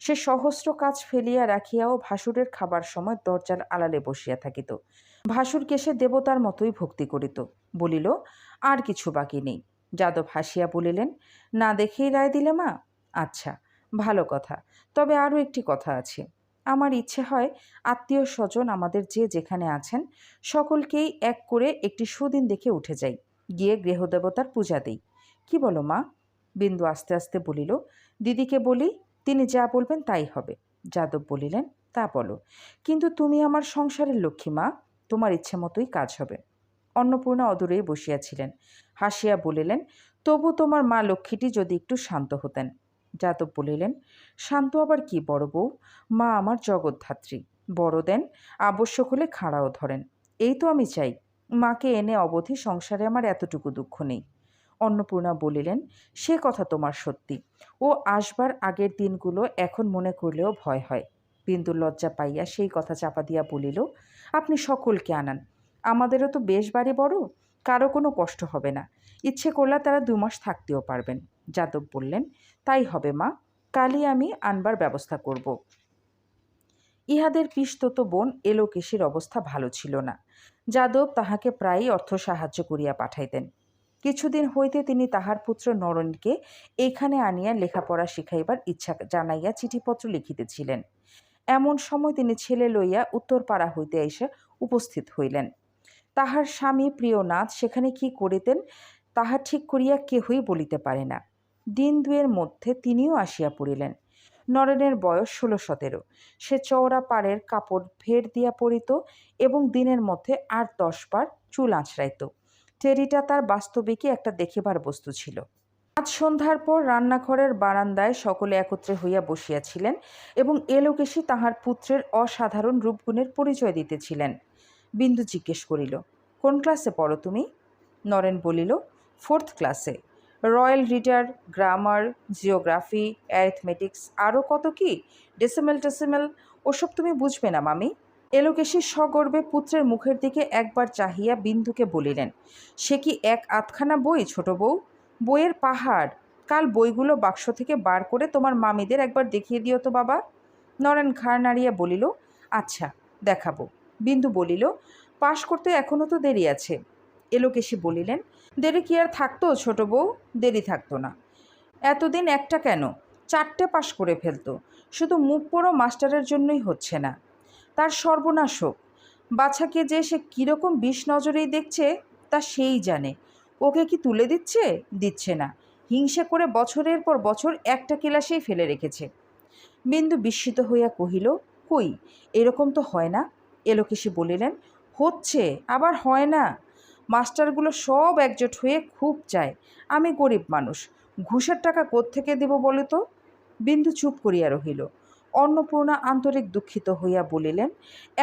সে সহস্র কাজ ফেলিয়া রাখিয়াও ভাসুরের খাবার সময় দরজার আড়ালে বসিয়া থাকিত। ভাসুরকে সে দেবতার মতোই ভক্তি করিত। বলিল, আর কিছু বাকি নেই। যাদব হাসিয়া বলিলেন, না দেখেই রায় দিলে মা? আচ্ছা, ভালো কথা, তবে আরও একটি কথা আছে। আমার ইচ্ছে হয় আত্মীয় স্বজন আমাদের যে যেখানে আছেন সকলকেই এক করে একটি সুদিন দেখে উঠে যাই, গিয়ে গৃহদেবতার পূজা দেই। কি বলো মা? বিন্দু আস্তে আস্তে বলিল, দিদিকে বলি, তিনি যা বলবেন তাই হবে। যাদব বলিলেন, তা বলো, কিন্তু তুমি আমার সংসারের লক্ষ্মী মা, তোমার ইচ্ছে মতোই কাজ হবে। অন্নপূর্ণা অদূরেই বসিয়াছিলেন, হাসিয়া বলিলেন, তবু তোমার মা লক্ষ্মীটি যদি একটু শান্ত হতেন। যাদব বলিলেন, শান্ত আবার কি বড় বউ, মা আমার জগৎধাত্রী, বড় দেন, আবশ্যক হলে খাঁড়াও ধরেন। এই তো আমি চাই, মাকে এনে অবধি সংসারে আমার এতটুকু দুঃখ নেই। অন্নপূর্ণা বলিলেন, সে কথা তোমার সত্যি, ও আসবার আগের দিনগুলো এখন মনে করলেও ভয় হয়। বিন্দু লজ্জা পাইয়া সেই কথা চাপা দিয়া বলিল, আপনি সকলকে আনান, আমাদেরও তো বেশ বাড়ি বড়, কারো কোনো কষ্ট হবে না, ইচ্ছে করলে তারা 2 মাস থাকতেও পারবেন। যাদব বললেন, তাই হবে মা, কালই আমি আনবার ব্যবস্থা করব। ইহাদের পিসতত বোন এলোকেশীর অবস্থা ভালো ছিল না। যাদব তাহাকে প্রায়ই অর্থ সাহায্য করিয়া পাঠাইতেন। কিছুদিন হইতে তিনি তাহার পুত্র নরেনকে এইখানে আনিয়া লেখাপড়া শিখাইবার ইচ্ছা জানাইয়া চিঠিপত্র লিখিতেছিলেন। এমন সময় তিনি ছেলে লইয়া উত্তরপাড়া হইতে এসে উপস্থিত হইলেন। তাহার স্বামী প্রিয়নাথ সেখানে কি করিতেন তাহা ঠিক করিয়া কেহই বলিতে পারে না। দিন দুয়ের মধ্যে তিনিও আসিয়া পড়িলেন। নরেনের বয়স 16-17। সে চওড়া পাড়ের কাপড় ভেড় দিয়া পরিত এবং দিনের মধ্যে 8-10 বার চুল আঁচড়াইত। টেরিটা তার বাস্তবিকই একটা দেখিবার বস্তু ছিল। আজ সন্ধ্যার পর রান্নাঘরের বারান্দায় সকলে একত্রে হইয়া বসিয়াছিলেন এবং এলোকেশী তাহার পুত্রের অসাধারণ রূপগুণের পরিচয় দিতেছিলেন। বিন্দু জিজ্ঞেস করিল, কোন ক্লাসে পড়ো তুমি? নরেন বলিল, 4th ক্লাসে। Royal reader, grammar, geography, arithmetics, আরও কত কি, ডেসিমেল ওসব তুমি বুঝবে না মামি। এলোকেশী সগর্বে পুত্রের মুখের দিকে একবার চাহিয়া বিন্দুকে বলিলেন, সে কি এক আধখানা বই ছোট বউ? বইয়ের পাহাড়। কাল বইগুলো বাক্স থেকে বার করে তোমার মামিদের একবার দেখিয়ে দিও তো বাবা। নরেন ঘাড় নাড়িয়া বলিল, আচ্ছা দেখাবো। বিন্দু বলিল, পাশ করতে এখনও তো দেরি আছে। এলোকেশী বলিলেন, দেরি কি আর থাকতো ছোট বউ? দেরি থাকতো না। এতদিন একটা কেন, 4টে পাশ করে ফেলতো। শুধু মুখ পোড়ো মাস্টারের জন্যই হচ্ছে না। তার সর্বনাশ হোক। বাছাকে যে সে কীরকম বিষ নজরেই দেখছে তা সেই জানে। ওকে কি তুলে দিচ্ছে? দিচ্ছে না। হিংসে করে বছরের পর বছর একটা ক্লাসেই ফেলে রেখেছে। বিন্দু বিস্মিত হইয়া কহিল, কই, এরকম তো হয় না। এলোকেশী বলিলেন, হচ্ছে, আবার হয় না। মাস্টারগুলো সব একজোট হয়ে খুব চায়। আমি গরিব মানুষ, ঘুষের টাকা কোত্থেকে দেব বলে তো? বিন্দু চুপ করিয়া রহিল। অন্নপূর্ণা আন্তরিক দুঃখিত হইয়া বলিলেন,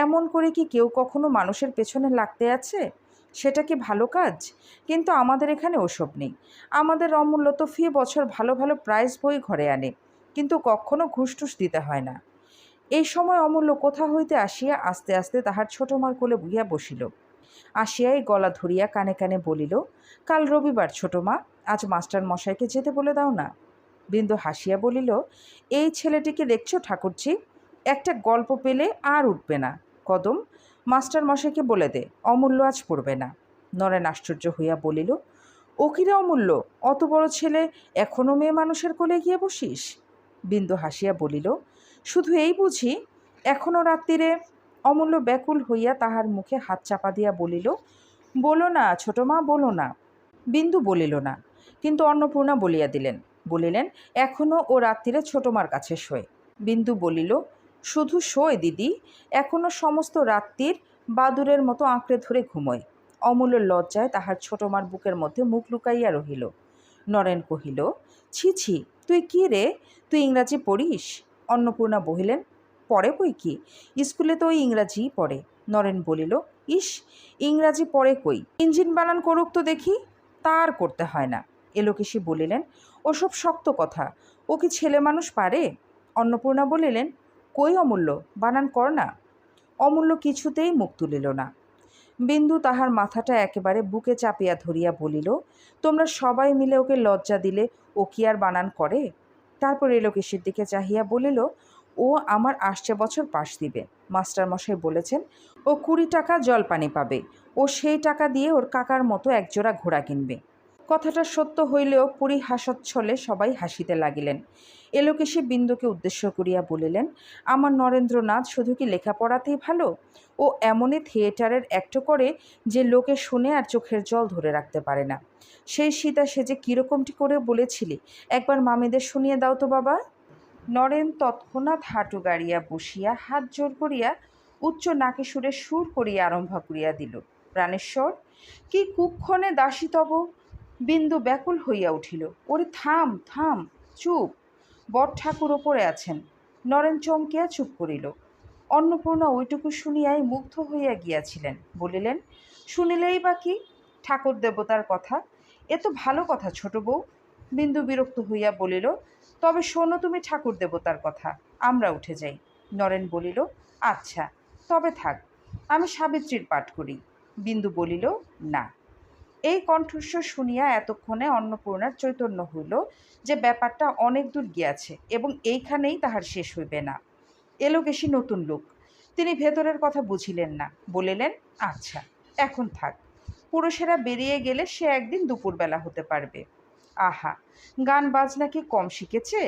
এমন করে কি কেউ কখনো মানুষের পেছনে লাগতে আছে? সেটা কি ভালো কাজ? কিন্তু আমাদের এখানে ওসব নেই। আমাদের অমূল্য তো ফি বছর ভালো ভালো প্রাইজ বই ঘরে আনে, কিন্তু কখনো ঘুষ টুস দিতে হয় না। এই সময় অমূল্য কোথা হইতে আসিয়া আস্তে আস্তে তাহার ছোট মার কোলে বুঝিয়া বসিল। আসিয়াই গলা ধরিয়া কানে কানে বলিল, কাল রবিবার ছোট মা, আজ মাস্টার মশাইকে যেতে বলে দাও না। বিন্দু হাসিয়া বলিল, এই ছেলেটিকে দেখছো ঠাকুরজি, একটা গল্প পেলে আর উঠবে না। কদম, মাস্টার মশাইকে বলে দে অমূল্য আজ পড়বে না। নরেন আশ্চর্য হইয়া বলিল, ও কিরে অমূল্য, অত বড় ছেলে এখনও মেয়ে মানুষের কোলে গিয়ে বসিস? বিন্দু হাসিয়া বলিল, শুধু এই বুঝি এখনও রাত্রিরে? অমূল্য ব্যাকুল হইয়া তাহার মুখে হাত চাপা দিয়া বলিল, বলো না ছোট মা, বলো না। বিন্দু বলিল না, কিন্তু অন্নপূর্ণা বলিয়া বলিলেন, এখনও ও রাত্রিরে ছোট মার কাছে শোয়। বিন্দু বলিল, শুধু শোয় দিদি, এখনও সমস্ত রাত্রির বাদুরের মতো আঁকড়ে ধরে ঘুমোয়। অমূল্য লজ্জায় তাহার ছোট মার বুকের মধ্যে মুখ লুকাইয়া রহিল। নরেন কহিল, ছি ছি, তুই কি রে, তুই ইংরাজি পড়িস? অন্নপূর্ণা বলিলেন, পড়ে বই কি, স্কুলে তো ওই ইংরাজিই পড়ে। নরেন বলিল, ইস, ইংরাজি পড়ে কই, ইঞ্জিন বানান করুক তো দেখি। তা আর করতে হয় না। এলোকেশী বলিলেন, ওসব শক্ত কথা, ও কি ছেলে মানুষ পারে? অন্নপূর্ণা বলিলেন, কই অমূল্য, বানান কর না। অমূল্য কিছুতেই মুখ তুলিল না। বিন্দু তাহার মাথাটা একেবারে বুকে চাপিয়া ধরিয়া বলিল, তোমরা সবাই মিলে ওকে লজ্জা দিলে ও কি আর বানান করে? তারপর এলোকেশীর দিকে চাহিয়া বলিল, ও আমার আসছে বছর পাশ দিবে। মাস্টারমশাই বলেছেন ও 20 টাকা জলপানি পাবে। ও সেই টাকা দিয়ে ওর কাকার মতো একজোড়া ঘোড়া কিনবে। কথাটা সত্য হইলেও পরিহাসচ্ছলে সবাই হাসিতে লাগিলেন। এলোকেশী বিন্দুকে উদ্দেশ্য করিয়া বলিলেন, আমার নরেন্দ্রনাথ শুধু কি লেখাপড়াতেই ভালো? ও এমনই থিয়েটারের অ্যাক্ট করে যে লোকে শুনে আর চোখের জল ধরে রাখতে পারে না। সেই সীতা সে যে কীরকমটি করে বলেছিলি, একবার মামিদের শুনিয়ে দাও তো বাবা। নরেন তৎক্ষণাৎ হাঁটু গাড়িয়া বসিয়া হাত জোর করিয়া উচ্চ নাকে সুরে সুর করিয়া আরম্ভ করিয়া দিল, প্রাণেশ্বর কি কুক্ষণে দাসী তব। বিন্দু ব্যাকুল হইয়া উঠিল, ওরে থাম থাম, চুপ, বট ঠাকুর ওপরে আছেন। নরেন চমকিয়া চুপ করিল। অন্নপূর্ণা ওইটুকু শুনিয়াই মুগ্ধ হইয়া গিয়াছিলেন। বলিলেন, শুনিলেই বা কি, ঠাকুর দেবতার কথা, এ তো ভালো কথা ছোট বউ। বিন্দু বিরক্ত হইয়া বলিল, তবে শোনো তুমি ঠাকুর দেবতার কথা, আমরা উঠে যাই। নরেন বলিল, আচ্ছা তবে থাক, আমি সাবিত্রীর পাঠ করি। বিন্দু বলিল, না। এই কণ্ঠস্বর শুনিয়া এতক্ষণে অন্নপূর্ণার চৈতন্য হইল যে ব্যাপারটা অনেক দূর গিয়াছে এবং এইখানেই তাহার শেষ হইবে না। এলোকেশী নতুন লোক, তিনি ভেতরের কথা বুঝিলেন না। বলিলেন, আচ্ছা এখন থাক, পুরুষেরা বেরিয়ে গেলে সে একদিন দুপুরবেলা হতে পারবে। আহা, গান বাজনা কি কম শিখেছে?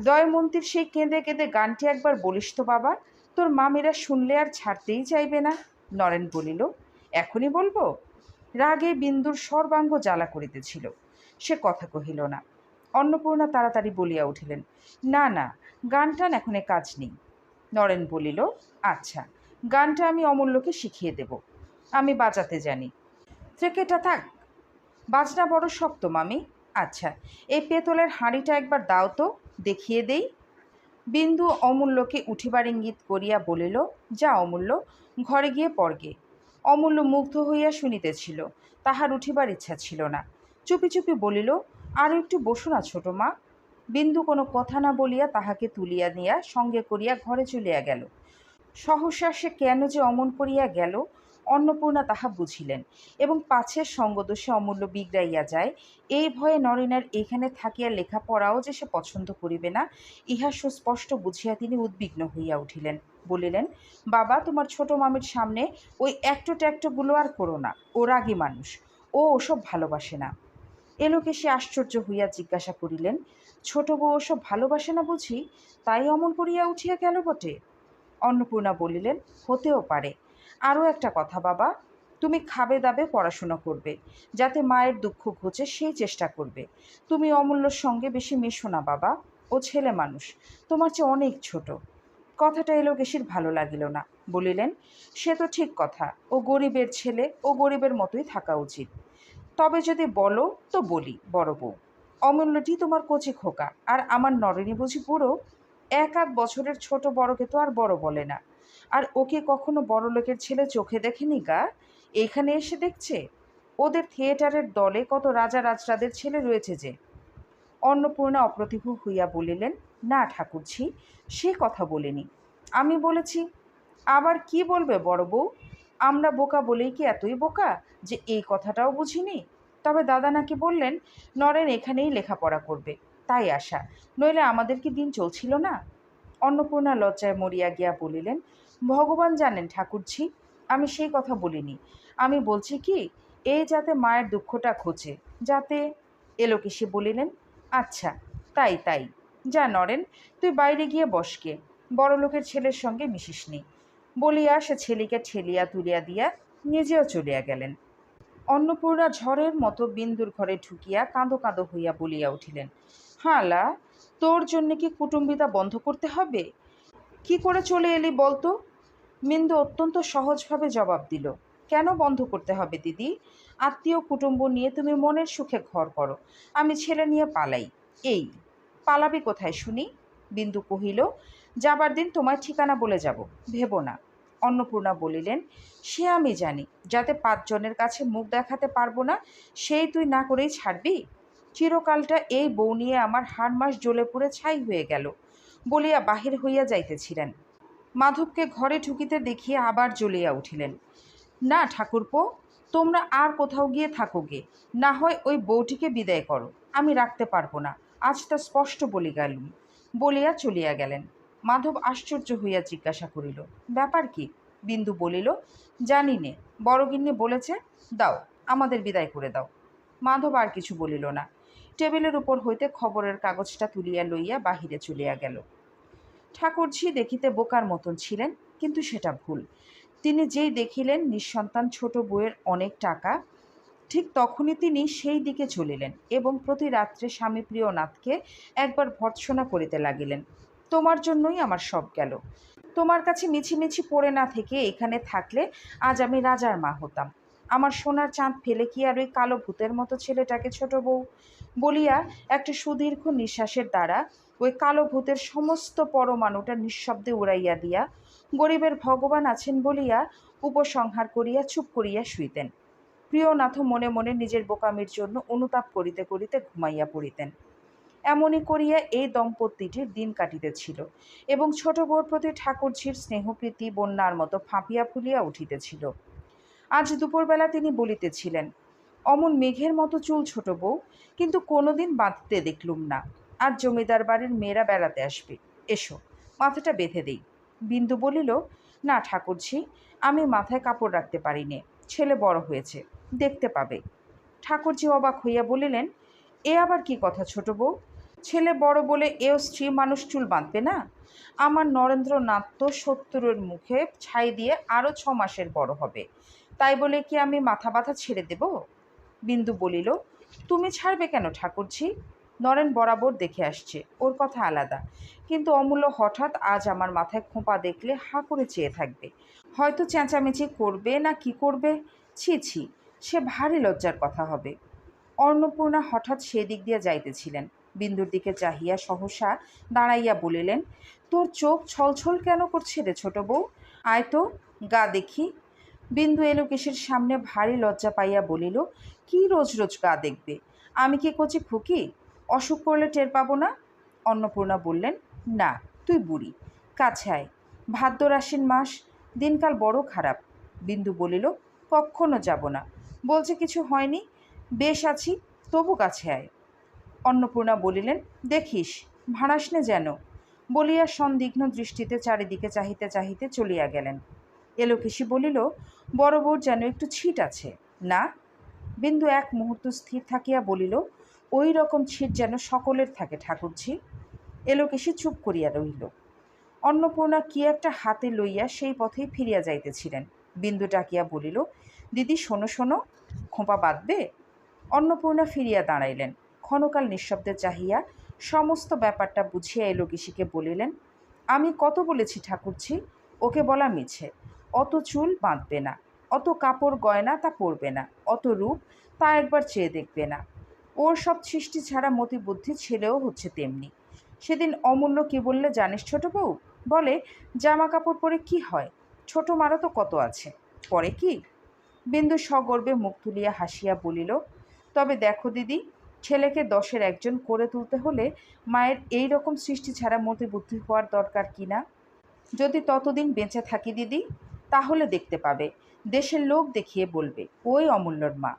দয়মন্তীর সেই কেঁদে কেঁদে গানটি একবার বলিস তো বাবা, তোর মামিরা শুনলে আর ছাড়তেই চাইবে না। নরেন বলিল, এখনই বলবো? রাগে বিন্দুর সর্বাঙ্গ জ্বালা করিতেছিল, সে কথা কহিল না। অন্নপূর্ণা তাড়াতাড়ি বলিয়া উঠিলেন, না না, গান টান এখনে কাজ নেই। নরেন বলিল, আচ্ছা, গানটা আমি অমূল্যকে শিখিয়ে দেব, আমি বাজাতে জানি। ট্রেকেটা থাক, বাজনা বড় শক্ত মামি। আচ্ছা, এই পেতলের হাঁড়িটা একবার দাও তো, দেখিয়ে দেই। বিন্দু অমূল্যকে উঠিবার ইঙ্গিত করিয়া বলিল, যা অমূল্য, ঘরে গিয়ে পড়গে। অমূল্য মুগ্ধ হইয়া শুনিতেছিল, তাহার উঠিবার ইচ্ছা ছিল না। চুপি চুপি বলিল, আরও একটু বসো না ছোট মা। বিন্দু কোনো কথা না বলিয়া তাহাকে তুলিয়া নিয়া সঙ্গে করিয়া ঘরে চলিয়া গেল। সহসা সে কেন যে অমন করিয়া গেল, অন্নপূর্ণা তাহা বুঝিলেন, এবং পাছের সঙ্গদোষে অমূল্য বিগড়াইয়া যায়, এই ভয়ে নরেনের এইখানে থাকিয়া লেখাপড়াও যে সে পছন্দ করিবে না, ইহা সুস্পষ্ট বুঝিয়া তিনি উদ্বিগ্ন হইয়া উঠিলেন। বলিলেন, বাবা, তোমার ছোট মামির সামনে ওই একটো ট্যাক্টোগুলো আর করো না, ও রাগী মানুষ, ও ওসব ভালোবাসে না। এলোকে সে আশ্চর্য হইয়া জিজ্ঞাসা করিলেন, ছোট বউ ওসব ভালোবাসে না বুঝি, তাই অমন করিয়া উঠিয়া গেল বটে? অন্নপূর্ণা বলিলেন, হতেও পারে। আরও একটা কথা বাবা, তুমি খাবে দাবে পড়াশুনো করবে, যাতে মায়ের দুঃখ ঘুচে সেই চেষ্টা করবে। তুমি অমূল্যর সঙ্গে বেশি মেশো না বাবা, ও ছেলে মানুষ, তোমার চেয়ে অনেক ছোট। কথাটা এলোকেশির ভালো লাগিল না। বলিলেন, সে তো ঠিক কথা, ও গরিবের ছেলে, ও গরিবের মতোই থাকা উচিত। তবে যদি বলো তো বলি বড় বউ, অমূল্যটি তোমার কচি খোকা, আর আমার নরেনি বুঝি বুড়ো। এক আধ বছরের ছোট বড়কে তো আর বড় বলে না। আর ওকে কখনো বড় লোকের ছেলে চোখে দেখেনি গা, এইখানে এসে দেখছে। ওদের থিয়েটারের দলে কত রাজা রাজরাদের ছেলে রয়েছে যে। অন্নপূর্ণা অপ্রতিভ হইয়া বলিলেন, না ঠাকুরঝি, সে কথা বলিনি। আমি বলেছি, আবার কি বলবে বড় বউ? আমরা বোকা বলেই কি এতই বোকা যে এই কথাটাও বুঝিনি? তবে দাদা নাকি বললেন নরেন এখানেই লেখাপড়া করবে, তাই আশা, নইলে আমাদের কি দিন চলছিল না? অন্নপূর্ণা লজ্জায় মরিয়া গিয়া বলিলেন, ভগবান জানেন ঠাকুরঝি, আমি সেই কথা বলিনি। আমি বলছি কি, এই যাতে মায়ের দুঃখটা ঘোচে, যাতে। এলোকেশি বলিলেন, আচ্ছা, তাই তাই, যা নরেন, তুই বাইরে গিয়ে বসকে, বড়লোকের ছেলের সঙ্গে মিশিস নি। বলিয়া সে ছেলেকে ঠেলিয়া তুলিয়া দিয়া নিজেও চলিয়া গেলেন। অন্নপূর্ণা ঝড়ের মতো বিন্দুর ঘরে ঢুকিয়া কাঁদো কাঁদো হইয়া বলিয়া উঠিলেন, হালা, তোর জন্যে কি কুটুম্বিতা বন্ধ করতে হবে? কি করে চলে এলি বলতো? বিন্দু অত্যন্ত সহজভাবে জবাব দিল, কেন বন্ধ করতে হবে দিদি? আত্মীয় কুটুম্ব নিয়ে তুমি মনের সুখে ঘর করো, আমি ছেলে নিয়ে পালাই। এই, পালাবি কোথায় শুনি? বিন্দু কহিল, যাবার দিন তোমায় ঠিকানা বলে যাব, ভেবো না। অন্নপূর্ণা বলিলেন, সে আমি জানি, যাতে 5 জনের কাছে মুখ দেখাতে পারবো না, সেই তুই না করেই ছাড়বি? চিরকালটা এই বউ নিয়ে আমার হাড় মাস জ্বলে পুড়ে ছাই হয়ে গেল, বলিয়া বাহির হইয়া যাইতেছিলেন। মাধবকে ঘরে ঢুকিতে দেখিয়া আবার জ্বলিয়া উঠিলেন, না ঠাকুরপো, তোমরা আর কোথাও গিয়ে থাকো গে, না হয় ওই বউটিকে বিদায় করো, আমি রাখতে পারবো না, আজ তা স্পষ্ট বলি গেলুম, বলিয়া চলিয়া গেলেন। মাধব আশ্চর্য হইয়া জিজ্ঞাসা করিল, ব্যাপার কি? বিন্দু বলিল, জানি নে, বড়গিন্নি বলেছে, দাও, আমাদের বিদায় করে দাও। মাধব আর কিছু বলিল না, টেবিলের উপর হইতে খবরের কাগজটা তুলিয়া লইয়া বাহিরে চলিয়া গেল। ঠাকুরঝি দেখিতে বোকার মতন ছিলেন, কিন্তু সেটা ভুল। তিনি যেই দেখিলেন নিঃসন্তান ছোট বউয়ের অনেক টাকা, ঠিক তখনই তিনি সেই দিকে চলিলেন এবং প্রতি রাত্রে স্বামী প্রিয়নাথকে একবার ভর্ৎসনা করিতে লাগিলেন, তোমার জন্যই আমার সব গেল। তোমার কাছে মিছিমিছি পড়ে না থেকে এখানে থাকলে আজ আমি রাজার মা হতাম। আমার সোনার চাঁদ ফেলে কি আর ওই কালো ভূতের মতো ছেলেটাকে ছোট বউ? বলিয়া একটা সুদীর্ঘ নিঃশ্বাসের দ্বারা ওই কালো ভূতের সমস্ত পরমাণুটা নিঃশব্দে উড়াইয়া দিয়া গরিবের ভগবান আছেন বলিয়া উপসংহার করিয়া চুপ করিয়া শুইতেন। প্রিয়নাথ মনে মনে নিজের বোকামির জন্য অনুতাপ করিতে করিতে ঘুমাইয়া পড়িতেন। এমনি করিয়া এই দম্পতিটির দিন কাটিতেছিল এবং ছোট বউর প্রতি ঠাকুরঝির স্নেহপ্রীতি বন্যার মতো ফাঁপিয়া ফুলিয়া উঠিতেছিল। আজ দুপুরবেলা তিনি বলিতেছিলেন, অমন মেঘের মতো চুল ছোট বউ, কিন্তু কোনোদিন বাঁধতে দেখলুম না। আজ জমিদার বাড়ির মেয়েরা বেড়াতে আসবে, এসো, মাথাটা বেঁধে দেই। বিন্দু বলিল, না ঠাকুরঝি, আমি মাথায় কাপড় রাখতে পারি নে, ছেলে বড় হয়েছে, দেখতে পাবে। ঠাকুরঝি অবাক হইয়া বলিলেন, এ আবার কি কথা ছোট বউ? ছেলে বড় বলে এও স্ত্রী মানুষ চুল বাঁধবে না? আমার নরেন্দ্রনাথ তো ৭০-এর মুখে ছাই দিয়ে আরও ৬ মাসের বড় হবে, তাই বলে কি আমি মাথা ব্যথা ছেড়ে দেব? বিন্দু বলিল, তুমি ছাড়বে কেন ঠাকুরঝি? নরেন বরাবর দেখে আসছে, ওর কথা আলাদা, কিন্তু অমূল্য হঠাৎ আজ আমার মাথায় খোঁপা দেখলে হাঁ করে চেয়ে থাকবে, হয়তো চেঁচামেচি করবে না কি করবে। ছি ছি, সে ভারী লজ্জার কথা হবে। অন্নপূর্ণা হঠাৎ সেদিক দিয়ে যাইতেছিলেন, বিন্দুর দিকে চাহিয়া সহসা দাঁড়াইয়া বলিলেন, তোর চোখ ছলছল কেন করছে রে ছোট বউ? আয় তো, গা দেখি। বিন্দু এলোকেশের সামনে ভারী লজ্জা পাইয়া বলিল, কি রোজ রোজ গা দেখবে? আমি কি কচি খুকি? অসুখ করলে টের পাবো না? অন্নপূর্ণা বললেন, না, তুই বুড়ি, কাছে আয়। ভাদ্র আশ্বিন মাস, দিনকাল বড় খারাপ। বিন্দু বলিল, কক্ষনো যাব না, বলছে কিছু হয়নি, বেশ আছি, তবু কাছে আয়। অন্নপূর্ণা বলিলেন, দেখিস, ভাড়াস নে যেন, বলিয়া সন্দিগ্ধ দৃষ্টিতে চারিদিকে চাহিতে চাহিতে চলিয়া গেলেন। এলোকেশী বলিল, বড় বউর যেন একটু ছিট আছে না? বিন্দু এক মুহূর্ত স্থির থাকিয়া বলিল, ওই রকম ছিট যেন সকলের থাকে ঠাকুরঝি। এলোকেশী চুপ করিয়া রহিল। অন্নপূর্ণা কি একটা হাতে লইয়া সেই পথেই ফিরিয়া যাইতেছিলেন। বিন্দু ডাকিয়া বলিল, দিদি শোনো শোনো, খোঁপা বাঁধবে? অন্নপূর্ণা ফিরিয়া দাঁড়াইলেন, ক্ষণকাল নিঃশব্দে চাহিয়া সমস্ত ব্যাপারটা বুঝিয়া এলোকেশীকে বলিলেন, আমি কত বলেছি ঠাকুরঝি, ওকে বলা মিছে। অত চুল বাঁধবে না, অত কাপড় গয়না তা পরবে না, অত রূপ তা একবার চেয়ে দেখবে না। ওর সব সৃষ্টি ছাড়া মতি বুদ্ধি ছেলেও হচ্ছে তেমনি। সেদিন অমূল্য কি বললে জানিস ছোট বউ? বলে, জামা কাপড় পরে কি হয়, ছোট মারও তো কত আছে, পরে কি? বিন্দু সগর্বে মুখ তুলিয়া হাসিয়া বলিল, তবে দেখো দিদি, ছেলেকে 10-এর একজন করে তুলতে হলে মায়ের এই রকম সৃষ্টি ছাড়া মতি বুদ্ধি হওয়ার দরকার কি না? যদি ততদিন বেঁচে থাকি দিদি, তাহলে দেখতে পাবে, দেশের লোক দেখিয়ে বলবে ওই অমূল্যর মা।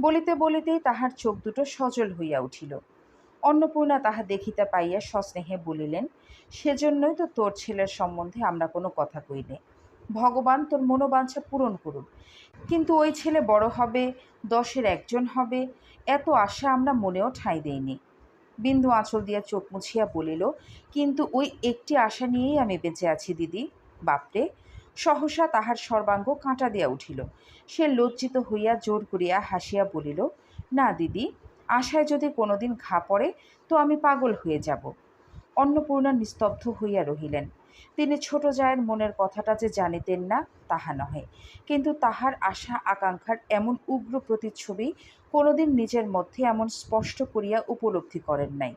বলিতে বলিতেই তাহার চোখ দুটো সজল হইয়া উঠিল। অন্নপূর্ণা তাহা দেখিতে পাইয়া সস্নেহে বলিলেন, সেজন্যই তো তোর ছেলের সম্বন্ধে আমরা কোনো কথা কই নে। ভগবান তোর মনোবাঞ্ছা পূরণ করুন, কিন্তু ওই ছেলে বড় হবে, 10-এর একজন হবে, এত আশা আমরা মনেও ঠাঁই দেইনি। বিন্দু আঁচল দিয়া চোখ মুছিয়া বলিল, কিন্তু ওই একটি আশা নিয়েই আমি বেঁচে আছি দিদি। বাপরে! সহসা তাহার সর্বাঙ্গ কাঁটা দিয়া উঠিল। সে লজ্জিত হইয়া জোর করিয়া হাসিয়া বলিল, না দিদি, আশায় যদি কোনোদিন ঘা পড়ে তো আমি পাগল হয়ে যাব। অন্নপূর্ণা নিস্তব্ধ হইয়া রহিলেন। তিনি ছোট জায়ের মনের কথাটা যে জানিতেন না তাহা নহে, কিন্তু তাহার আশা আকাঙ্ক্ষার এমন উগ্র প্রতিচ্ছবি কোনোদিন নিজের মধ্যে এমন স্পষ্ট করিয়া উপলব্ধি করেন নাই।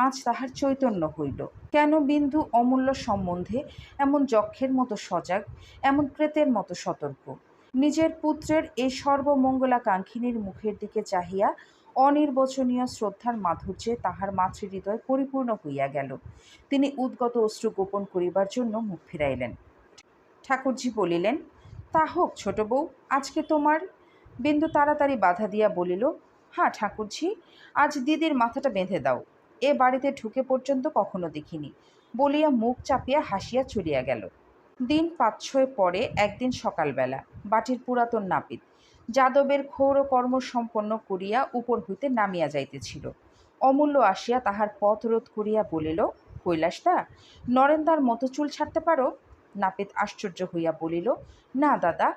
আজ তাহার চৈতন্য হইল, কেন বিন্দু অমূল্য সম্বন্ধে এমন যক্ষের মতো সজাগ, এমন প্রেতের মতো সতর্ক। নিজের পুত্রের এই সর্বমঙ্গলাকাঙ্ক্ষিনীর মুখের দিকে চাহিয়া অনির্বচনীয় শ্রদ্ধার মাধুর্যে তাহার মাতৃহৃদয় পরিপূর্ণ হইয়া গেল। তিনি উদ্গত অশ্রু গোপন করিবার জন্য মুখ ফিরাইলেন। ঠাকুরঝি বলিলেন, তা হোক ছোট বউ, আজকে তোমার। বিন্দু তাড়াতাড়ি বাধা দিয়া বলিল, হ্যাঁ ঠাকুরঝি, আজ দিদির মাথাটা বেঁধে দাও, এ বাড়িতে ঢুকে পর্যন্ত কখনো দেখিনি, বলিয়া মুখ চাপিয়া হাসিয়া চলিয়া গেল। দিন 5-6 পরে একদিন সকালবেলা বাটির পুরাতন নাপিত যাদবের ক্ষৌর কর্ম সম্পন্ন করিয়া উপর হইতে নামিয়া যাইতেছিল। অমূল্য আসিয়া তাহার পথ রোধ করিয়া বলিল, কৈলাসদা, নরেন্দার মতো চুল ছাড়তে পারো? নাপিত আশ্চর্য হইয়া বলিল, না দাদা,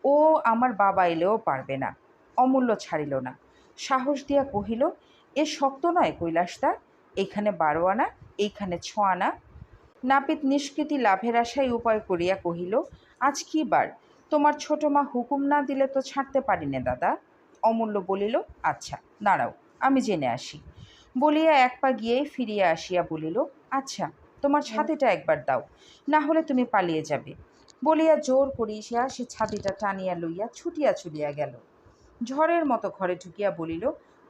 ও আমার বাবা এলেও পারবে না। অমূল্য ছাড়িল না, সাহস দিয়া কহিল, এ শক্ত নয় কৈলাসদা, এইখানে 12 আনা, এইখানে 6 আনা। নাপিত নিষ্কৃতি লাভের আশায় উপায় করিয়া কহিল, আজ কি বার? তোমার ছোট মা হুকুম না দিলে তো ছাড়তে পারি নে দাদা। অমূল্য বলিল, আচ্ছা দাঁড়াও, আমি জেনে আসি, বলিয়া এক পা গিয়েই ফিরিয়া আসিয়া বলিল, আচ্ছা তোমার ছাতিটা একবার দাও, না হলে তুমি পালিয়ে যাবে, বলিয়া জোর করিয়া সে ছাতিটা টানিয়া লইয়া ছুটিয়া চলিয়া গেল। ঝড়ের মতো ঘরে ঢুকিয়া বলিল,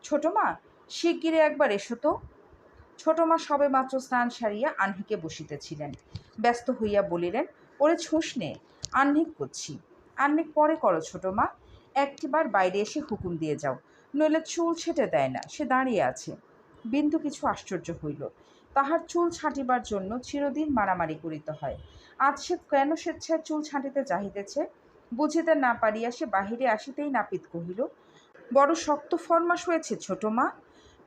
ছোট মা, শিগগিরে একবার এসো তো। ছোট মা সবেমাত্র স্নান সারিয়া আহ্নিকে বসিতেছিলেন। ব্যস্ত হইয়া বলিলেন, ওরে ছুঁস নে, আহ্নিক করছি। আহ্নিক পরে করো ছোট মা, একটিবার বাইরে এসে হুকুম দিয়ে যাও, নইলে চুল ছেটে দেয় না, সে দাঁড়িয়ে আছে। বিন্দু কিছু আশ্চর্য হইল, তাহার চুল ছাঁটিবার জন্য চিরদিন মারামারি করিতে হয়, আজ সে কেন স্বেচ্ছায় চুল ছাঁটিতে চাহিতেছে? বুঝিতে না পারিয়া সে বাহিরে আসিতেই নাপিত কহিল, বড় শক্ত ফরমাস হয়েছে ছোট মা।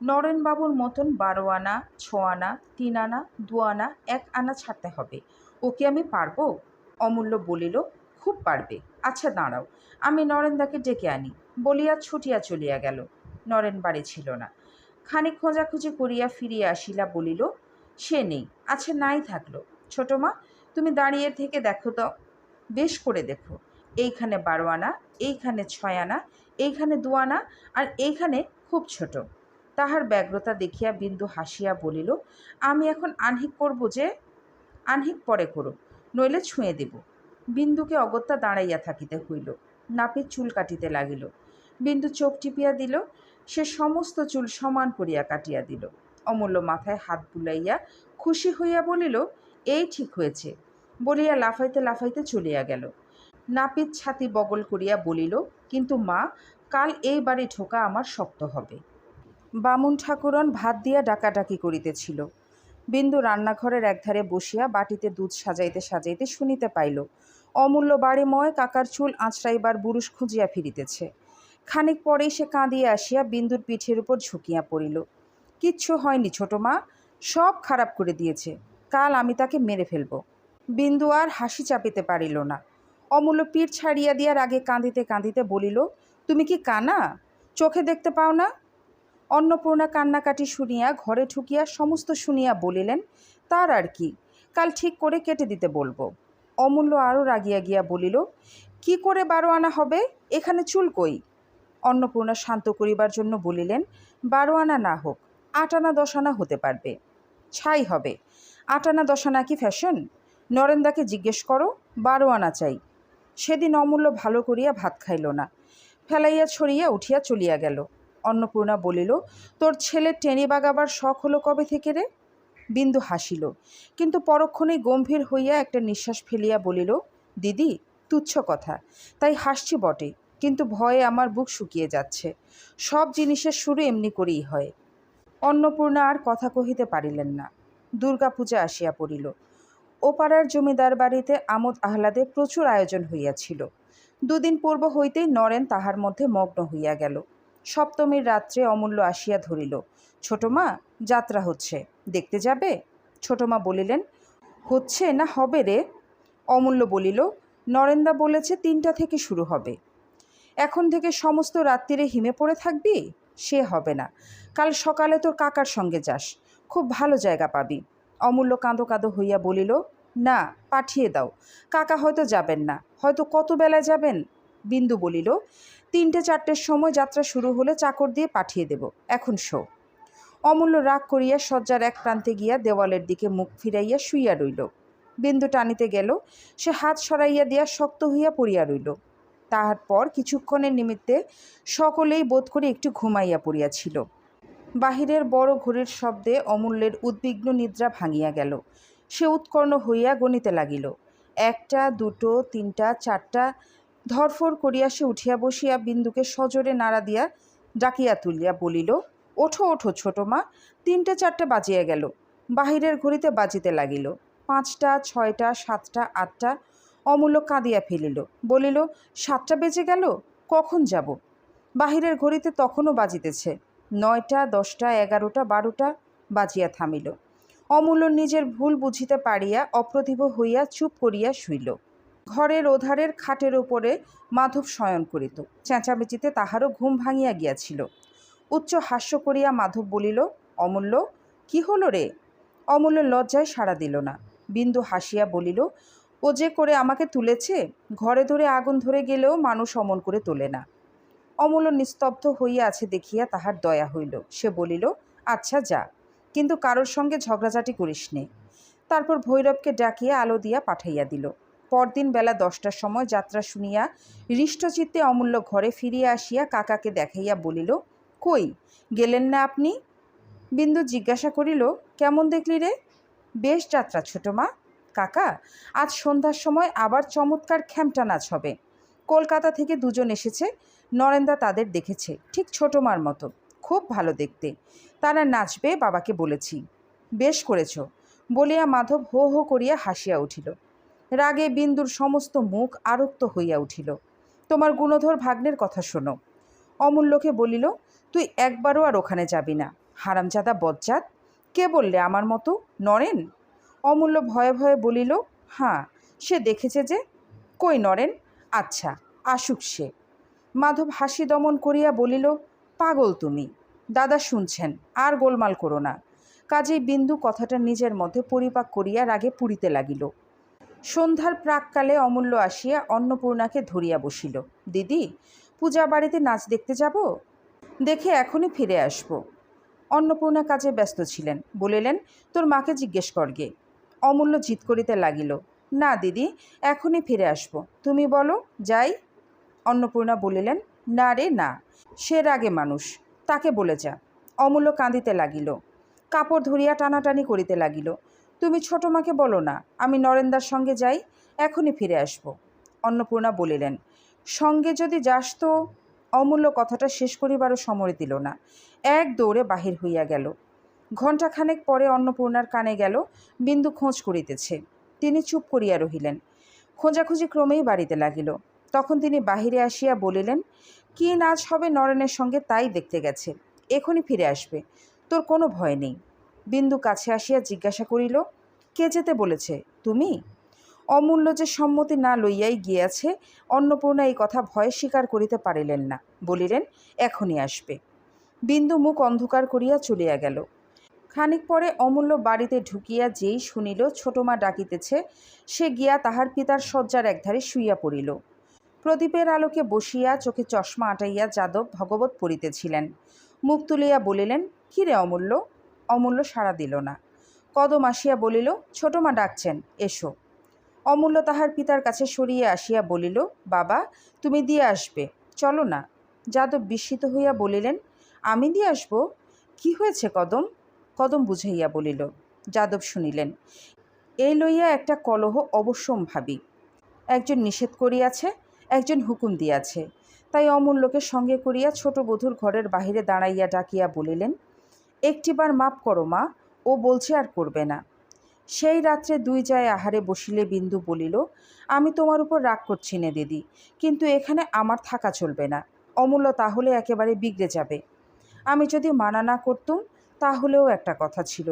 নরেনবাবুর মতন 12 আনা, 6 আনা, 3 আনা, 2 আনা, 1 আনা ছাড়তে হবে। ও কি আমি পারবো? অমূল্য বলিল, খুব পারবে। আচ্ছা দাঁড়াও, আমি নরেনদাকে ডেকে আনি, বলিয়া ছুটিয়া চলিয়া গেল। নরেন বাড়ি ছিল না। খানিক খোঁজাখুঁজি করিয়া ফিরিয়া আসিলা, বলিল, সে নেই। আচ্ছা নাই থাকলো। ছোট মা, তুমি দাঁড়িয়ে থেকে দেখো তো, বেশ করে দেখো। এইখানে 12 আনা, এইখানে 6 আনা, এইখানে 2 আনা, আর এইখানে খুব ছোট। তাহার ব্যগ্রতা দেখিয়া বিন্দু হাসিয়া বলিল, আমি এখন আহ্নিক করব যে? আহ্নিক পরে করো, নইলে ছুঁয়ে দেব। বিন্দুকে অগত্যা দাঁড়াইয়া থাকিতে হইল। নাপিত চুল কাটিতে লাগিল। বিন্দু চোখ টিপিয়া দিল। সে সমস্ত চুল সমান করিয়া কাটিয়া দিল। অমূল্য মাথায় হাত বুলাইয়া খুশি হইয়া বলিল, এই ঠিক হয়েছে, বলিয়া লাফাইতে লাফাইতে চলিয়া গেল। নাপিত ছাতি বগল করিয়া বলিল, কিন্তু মা, কাল এই বাড়ি ঢোকা আমার শক্ত হবে। বামুন ঠাকুরন ভাত দিয়া ডাকাডাকি করিতেছিল। বিন্দু রান্নাঘরের একধারে বসিয়া বাটিতে দুধ সাজাইতে সাজাইতে শুনিতে পাইল, অমূল্য বাড়িময় কাকার চুল আঁচড়াইবার বুরুষ খুঁজিয়া ফিরিতেছে। খানিক পরেই সে কাঁদিয়া আসিয়া বিন্দুর পিঠের উপর ঝুঁকিয়া পড়িল। কিচ্ছু হয়নি ছোট মা, সব খারাপ করে দিয়েছে, কাল আমি তাকে মেরে ফেলব। বিন্দু আর হাসি চাপিতে পারিল না। অমূল্য পিঠ ছাড়িয়া দিয়ার আগে কাঁদিতে কাঁদিতে বলিল, তুমি কি কানা? চোখে দেখতে পাও না? অন্নপূর্ণা কান্নাকাটি শুনিয়া ঘরে ঢুকিয়া সমস্ত শুনিয়া বলিলেন, তার আর কি, কাল ঠিক করে কেটে দিতে বলবো। অমূল্য আরও রাগিয়া গিয়া বলিল, কি করে 12 আনা হবে? এখানে চুল কই? অন্নপূর্ণা শান্ত করিবার জন্য বলিলেন, 12 আনা না হোক, 8 আনা 10 আনা হতে পারবে। ছাই হবে। 8 আনা 10 আনা কি ফ্যাশন? নরেন্দাকে জিজ্ঞেস করো, 12 আনা চাই। সেদিন অমূল্য ভালো করিয়া ভাত খাইল না, ফেলাইয়া ছড়িয়া উঠিয়া চলিয়া গেল। অন্নপূর্ণা বলিল, তোর ছেলের টেনে বাগাবার শখ হলো কবে থেকে রে? বিন্দু হাসিল, কিন্তু পরক্ষণেই গম্ভীর হইয়া একটা নিঃশ্বাস ফেলিয়া বলিল, দিদি, তুচ্ছ কথা, তাই হাসছি বটে, কিন্তু ভয়ে আমার বুক শুকিয়ে যাচ্ছে। সব জিনিসের শুরু এমনি করেই হয়। অন্নপূর্ণা আর কথা কহিতে পারিলেন না। দুর্গাপূজা আসিয়া পড়িল। ও পাড়ার জমিদার বাড়িতে আমোদ আহ্লাদে প্রচুর আয়োজন হইয়াছিল। 2 দিন পূর্ব হইতেই নরেন তাহার মধ্যে মগ্ন হইয়া গেল। সপ্তমীর রাত্রে অমূল্য আসিয়া ধরিল, ছোট মা, যাত্রা হচ্ছে, দেখতে যাবে? ছোট মা বলিলেন, হচ্ছে না হবে রে? অমূল্য বলিল, নরেন্দা বলেছে 3টা থেকে শুরু হবে। এখন থেকে সমস্ত রাত্রিরে হিমে পড়ে থাকবি? সে হবে না, কাল সকালে তোর কাকার সঙ্গে যাস, খুব ভালো জায়গা পাবি। অমূল্য কাঁদো কাঁদো হইয়া বলিল, না, পাঠিয়ে দাও, কাকা হয়তো যাবেন না, হয়তো কত বেলায় যাবেন। বিন্দু বলিল, 3টে-4টের সময় যাত্রা শুরু হলে চাকর দিয়ে পাঠিয়ে দেব, এখন শো। অমূল্য রাগ করিয়া শয্যার এক প্রান্তে গিয়া দেওয়ালের দিকে মুখ ফিরাইয়া শুইয়া রইল। বিন্দু টানিতে গেল, সে হাত সরাইয়া দিয়া শক্ত হইয়া পড়িয়া রইল। তাহার পর কিছুক্ষণের নিমিত্তে সকলেই বোধ করে একটু ঘুমাইয়া পড়িয়াছিল। বাহিরের বড় ঘড়ির শব্দে অমূল্যের উদ্বিগ্ন নিদ্রা ভাঙিয়া গেল। সে উৎকর্ণ হইয়া গণিতে লাগিল, 1টা, 2টো, 3টা, 4টা। ধরফর করিয়া সে উঠিয়া বসিয়া বিন্দুকে সজোরে নাড়া দিয়া ডাকিয়া তুলিয়া বলিল, ওঠো ওঠো ছোট মা, 3টে-4টে বাজিয়া গেল। বাহিরের ঘড়িতে বাজিতে লাগিল 5টা, 6টা, 7টা, 8টা। অমূল্য কাঁদিয়া ফেলিল, বলিল, 7টা বেজে গেল, কখন যাব? বাহিরের ঘড়িতে তখনও বাজিতেছে 9টা, 10টা, 11টা, 12টা। বাজিয়া থামিল। অমূল্য নিজের ভুল বুঝিতে পারিয়া অপ্রতিভ হইয়া চুপ করিয়া শুইল। ঘরের ওধারের খাটের উপরে মাধব শয়ন করিত। চেঁচামেচিতে তাহারও ঘুম ভাঙিয়া গিয়াছিল। উচ্চ হাস্য করিয়া মাধব বলিল, অমূল্য, কি হলো রে? অমূল্য লজ্জায় সাড়া দিল না। বিন্দু হাসিয়া বলিল, ও যে করে আমাকে তুলেছে, ঘরে ধরে আগুন ধরে গেলেও মানুষ অমন করে তোলে না। অমূল্য নিস্তব্ধ হইয়া আছে দেখিয়া তাহার দয়া হইল। সে বলিল, আচ্ছা যা, কিন্তু কারোর সঙ্গে ঝগড়াঝাটি করিস নে। তারপর ভৈরবকে ডাকিয়া আলো দিয়া পাঠাইয়া দিল। পরদিন বেলা 10টার সময় যাত্রা শুনিয়া হৃষ্টচিত্তে অমূল্য ঘরে ফিরিয়া আসিয়া কাকাকে দেখাইয়া বলিল, কই গেলেন না আপনি? বিন্দু জিজ্ঞাসা করিল, কেমন দেখলি রে? বেশ যাত্রা ছোট মা। কাকা, আজ সন্ধ্যার সময় আবার চমৎকার খ্যামটা নাচ হবে। কলকাতা থেকে 2জন এসেছে, নরেন্দা তাদের দেখেছে, ঠিক ছোট মার মতো, খুব ভালো দেখতে। তারা নাচবে, বাবাকে বলেছি। বেশ করেছ, বলিয়া মাধব হো হো করিয়া হাসিয়া উঠিল। রাগে বিন্দুর সমস্ত মুখ আরক্ত হইয়া উঠিল। তোমার গুণধর ভাগ্নের কথা শোনো। অমূল্যকে বলিল, তুই একবারও আর ওখানে যাবি না, হারামজাদা বজ্জাত, কে বললে আমার মতো? নরেন? অমূল্য ভয়ে ভয়ে বলিল, হ্যাঁ, সে দেখেছে যে। কই নরেন? আচ্ছা, আসুক সে। মাধব হাসি দমন করিয়া বলিল, পাগল তুমি। দাদা শুনছেন, আর গোলমাল করো না। কাজেই বিন্দু কথাটা নিজের মধ্যে পরিপাক করিয়া রাগে পুড়িতে লাগিল। সন্ধ্যার প্রাককালে অমূল্য আসিয়া অন্নপূর্ণাকে ধরিয়া বসিল। দিদি, পূজা বাড়িতে নাচ দেখতে যাব? দেখে এখনই ফিরে আসব। অন্নপূর্ণা কাজে ব্যস্ত ছিলেন, বলিলেন, তোর মাকে জিজ্ঞেস করগে। অমূল্য জিদ করিতে লাগিল, না দিদি, এখনই ফিরে আসব, তুমি বলো যাই। অন্নপূর্ণা বলিলেন, না রে না, সে রাগে মানুষ, তাকে বলে যা। অমূল্য কাঁদিতে লাগিল, কাপড় ধরিয়া টানাটানি করিতে লাগিল। তুমি ছোট মাকে বলো না আমি নরেন্দার সঙ্গে যাই, এখনই ফিরে আসব। অন্নপূর্ণা বলিলেন, সঙ্গে যদি যাস তো। অমূল্য কথাটা শেষ করিবারও সময় দিল না, এক দৌড়ে বাহির হইয়া গেল। ঘণ্টাখানেক পরে অন্নপূর্ণার কানে গেল, বিন্দু খোঁজ করিতেছে। তিনি চুপ করিয়া রহিলেন। খোঁজাখুঁজি ক্রমেই বাড়িতে লাগিল। তখন তিনি বাহিরে আসিয়া বলিলেন, কি নাচ হবে নরেনের সঙ্গে তাই দেখতে গেছে, এখনই ফিরে আসবে, তোর কোনো ভয় নেই। বিন্দু কাছে আসিয়া জিজ্ঞাসা করিল, কে যেতে বলেছে, তুমি? অমূল্য যে সম্মতি না লইয়াই গিয়াছে, অন্নপূর্ণা এই কথা ভয়ে স্বীকার করিতে পারিলেন না, বলিলেন, এখনই আসবে। বিন্দু মুখ অন্ধকার করিয়া চলিয়া গেল। খানিক পরে অমূল্য বাড়িতে ঢুকিয়া যেই শুনিল ছোট মা ডাকিতেছে, সে গিয়া তাহার পিতার শয্যার একধারে শুইয়া পড়িল। প্রদীপের আলোকে বসিয়া চোখে চশমা আটাইয়া যাদব ভগবত পড়িতেছিলেন। মুখ তুলিয়া বলিলেন, কী রে অমূল্য? অমূল্য সাড়া দিল না। কদম আসিয়া বলিল, ছোট মা ডাকছেন, এসো। অমূল্য তাহার পিতার কাছে সরিয়ে আসিয়া বলিল, বাবা, তুমি দিয়ে আসবে, চলো না। যাদব বিস্মিত হইয়া বলিলেন, আমি দিয়ে আসব? কি হয়েছে কদম? কদম বুঝাইয়া বলিল। যাদব শুনিলেন। এই লইয়া একটা কলহ অবশ্যম্ভাবী। একজন নিষেধ করিয়াছে, একজন হুকুম দিয়াছে। তাই অমূল্যকে সঙ্গে করিয়া ছোট বধূর ঘরের বাহিরে দাঁড়াইয়া ডাকিয়া বলিলেন, একটিবার মাপ করো মা, ও বলছে আর করবে না। সেই রাত্রে দুই যায় আহারে বসিলে বিন্দু বলিল, আমি তোমার উপর রাগ করছি নে দিদি, কিন্তু এখানে আমার থাকা চলবে না। অমূল্য তাহলে একেবারে বিগড়ে যাবে। আমি যদি মানা না করতুম তাহলেও একটা কথা ছিল,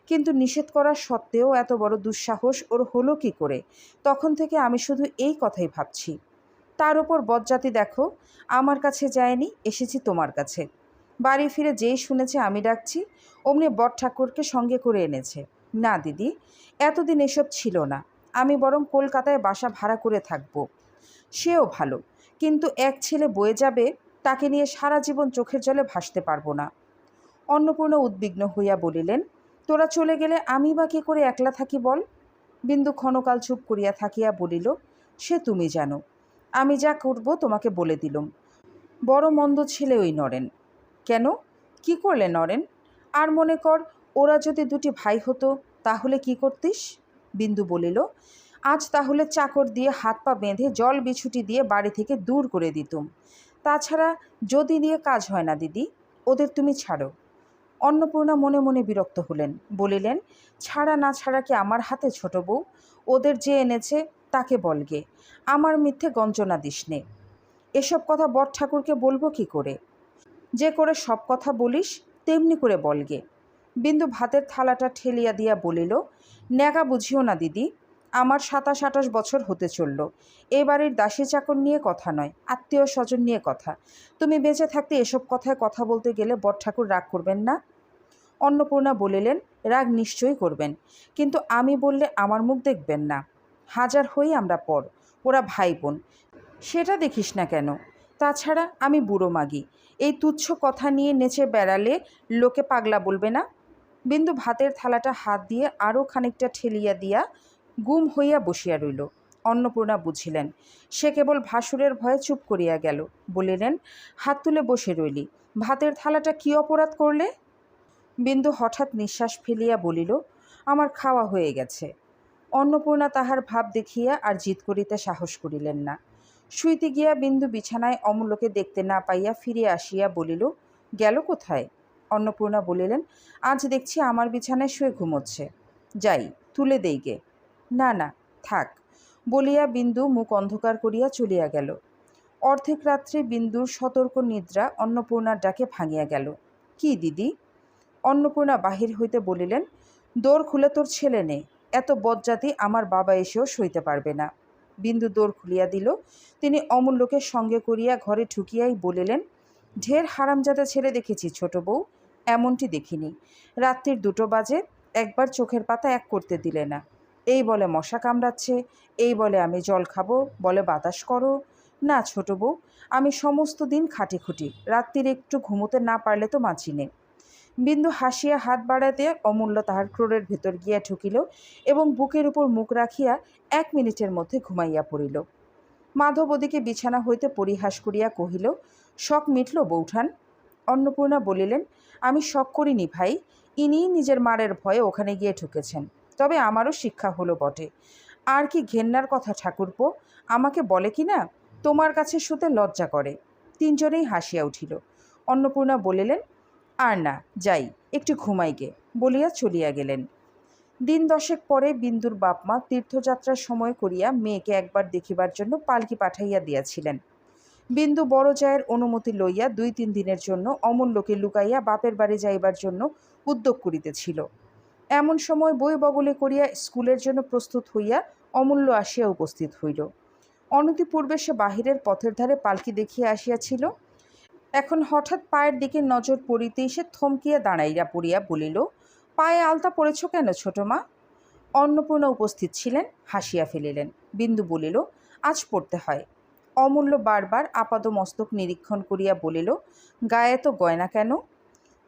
কিন্তু নিষেধ করার সত্ত্বেও এত বড় দুঃসাহস ওর হলো কি করে? তখন থেকে আমি শুধু এই কথাই ভাবছি। তার উপর বজ্জাতি দেখো, আমার কাছে যায়নি, এসেছি তোমার কাছে। বাড়ি ফিরে যেই শুনেছে আমি ডাকছি, অমনি বট ঠাকুরকে সঙ্গে করে এনেছে। না দিদি, এতদিন এসব ছিল না, আমি বরং কলকাতায় বাসা ভাড়া করে থাকব। সেও ভালো, কিন্তু এক ছেলে বয়ে যাবে, তাকে নিয়ে সারা জীবন চোখের জলে ভাসতে পারবো না। অন্নপূর্ণা উদ্বিগ্ন হইয়া বলিলেন, তোরা চলে গেলে আমি বা কী করে একলা থাকি বল? বিন্দু ক্ষণকাল চুপ করিয়া থাকিয়া বলিল, সে তুমি জানো, আমি যা করব তোমাকে বলে দিলুম। বড় মন্দ ছেলে ওই নরেন। কেন, কি করলে নরেন? আর মনে কর, ওরা যদি দুটি ভাই হতো তাহলে কি করতিস? বিন্দু বলিল, আজ তাহলে চাকর দিয়ে হাত পা বেঁধে জল বিছুটি দিয়ে বাড়ি থেকে দূর করে দিতুম। তাছাড়া যদি দিয়ে কাজ হয় না দিদি, ওদের তুমি ছাড়ো। অন্নপূর্ণা মনে মনে বিরক্ত হলেন, বলিলেন, ছাড়া না ছাড়া কি আমার হাতে ছোট বউ? ওদের যে এনেছে তাকে বলগে, আমার মিথ্যে গঞ্জনা দিস নে। এসব কথা বট ঠাকুরকে বলবো কি করে? যে করে সব কথা বলিস তেমনি করে বলগে। বিন্দু ভাতের থালাটা ঠেলিয়া দিয়া বলিল, ন্যাকা বুঝিও না দিদি, আমার ২৭-২৮ বছর হতে চলল। এ বাড়ির দাসী চাকর নিয়ে কথা নয়, আত্মীয় স্বজন নিয়ে কথা। তুমি বেঁচে থাকতে এসব কথায় কথা বলতে গেলে বট ঠাকুর রাগ করবেন না? অন্নপূর্ণা বলিলেন, রাগ নিশ্চয়ই করবেন, কিন্তু আমি বললে আমার মুখ দেখবেন না। হাজার হই আমরা পর, ওরা ভাই বোন, সেটা দেখিস না কেন? তাছাড়া আমি বুড়ো মাগি, এই তুচ্ছ কথা নিয়ে নেচে বেড়ালে লোকে পাগলা বলবে না? বিন্দু ভাতের থালাটা হাত দিয়ে আরও খানিকটা ঠেলিয়া দিয়া গুম হইয়া বসিয়া রইল। অন্নপূর্ণা বুঝিলেন, সে কেবল ভাসুরের ভয়ে চুপ করিয়া গেল। বলিলেন, হাত তুলে বসে রইলি, ভাতের থালাটা কী অপরাধ করলে? বিন্দু হঠাৎ নিঃশ্বাস ফেলিয়া বলিল, আমার খাওয়া হয়ে গেছে। অন্নপূর্ণা তাহার ভাব দেখিয়া আর জিদ করিতে সাহস করিলেন না। শুইতে গিয়া বিন্দু বিছানায় অমূল্যকে দেখতে না পাইয়া ফিরে আসিয়া বলিল, গেল কোথায়? অন্নপূর্ণা বলিলেন, আজ দেখছি আমার বিছানায় শুয়ে ঘুমোচ্ছে। যাই, তুলে দেই গে। না না, থাক, বলিয়া বিন্দু মুখ অন্ধকার করিয়া চলিয়া গেল। অর্ধেক রাত্রে বিন্দুর সতর্ক নিদ্রা অন্নপূর্ণার ডাকে ভাঙিয়া গেল। কি দিদি? অন্নপূর্ণা বাহির হইতে বলিলেন, দোর খুলে তোর ছেলে নে, এত বজ্জাতি আমার বাবা এসেও সইতে পারবে না। বিন্দু দোর খুলিয়া দিল। তিনি অমূল্যকে সঙ্গে করিয়া ঘরে ঢুকিয়াই বলিলেন, ঢের হারামজাদা ছেলে দেখেছি ছোট বউ, এমনটি দেখিনি। রাত্রির 2টো বাজে, একবার চোখের পাতা এক করতে দিলে না। এই বলে মশা কামড়াচ্ছে, এই বলে আমি জল খাবো, বলে বাতাস করো। না ছোট বউ, আমি সমস্ত দিন খাটি খুঁটি, রাত্রির একটু ঘুমোতে না পারলে তো বাঁচি নে। বিন্দু হাসিয়া হাত বাড়াতে অমূল্য তাহার ক্রোড়ের ভেতর গিয়া ঢুকিল এবং বুকের উপর মুখ রাখিয়া 1 মিনিটের মধ্যে ঘুমাইয়া পড়িল। মাধব ওদিকে বিছানা হইতে পরিহাস করিয়া কহিল, শখ মিটল বৌঠান? অন্নপূর্ণা বলিলেন, আমি শখ করিনি ভাই, ইনি নিজের মারের ভয়ে ওখানে গিয়ে ঢুকেছেন। তবে আমারও শিক্ষা হলো বটে। আর কি ঘেন্নার কথা ঠাকুরপো, আমাকে বলে কি না তোমার কাছে শুতে লজ্জা করে। 3জনেই হাসিয়া উঠিল। অন্নপূর্ণা বলিলেন, আর না, যাই একটু ঘুমাই গে, বলিয়া চলিয়া গেলেন। দিন 10 পরে বিন্দুর বাপমা তীর্থযাত্রার সময় করিয়া মেয়েকে একবার দেখিবার জন্য পালকি পাঠাইয়া দিয়াছিলেন। বিন্দু বড় জায়ের অনুমতি লইয়া 2-3 দিনের জন্য অমূল্যকে লুকাইয়া বাপের বাড়ি যাইবার জন্য উদ্যোগ করিতেছিল। এমন সময় বই বগলে করিয়া স্কুলের জন্য প্রস্তুত হইয়া অমূল্য আসিয়া উপস্থিত হইল। অনতিপূর্বে সে বাহিরের পথের ধারে পালকি দেখিয়া আসিয়াছিল। এখন হঠাৎ পায়ের দিকে নজর পড়িতেই সে থমকিয়া দাঁড়াইয়া পড়িয়া বলিল, পায়ে আলতা পড়েছ কেন ছোট মা? অন্নপূর্ণা উপস্থিত ছিলেন, হাসিয়া ফেলিলেন। বিন্দু বলিল, আজ পড়তে হয়। অমূল্য বারবার আপাদমস্তক নিরীক্ষণ করিয়া বলিল, গায়ে তো গয়না কেন?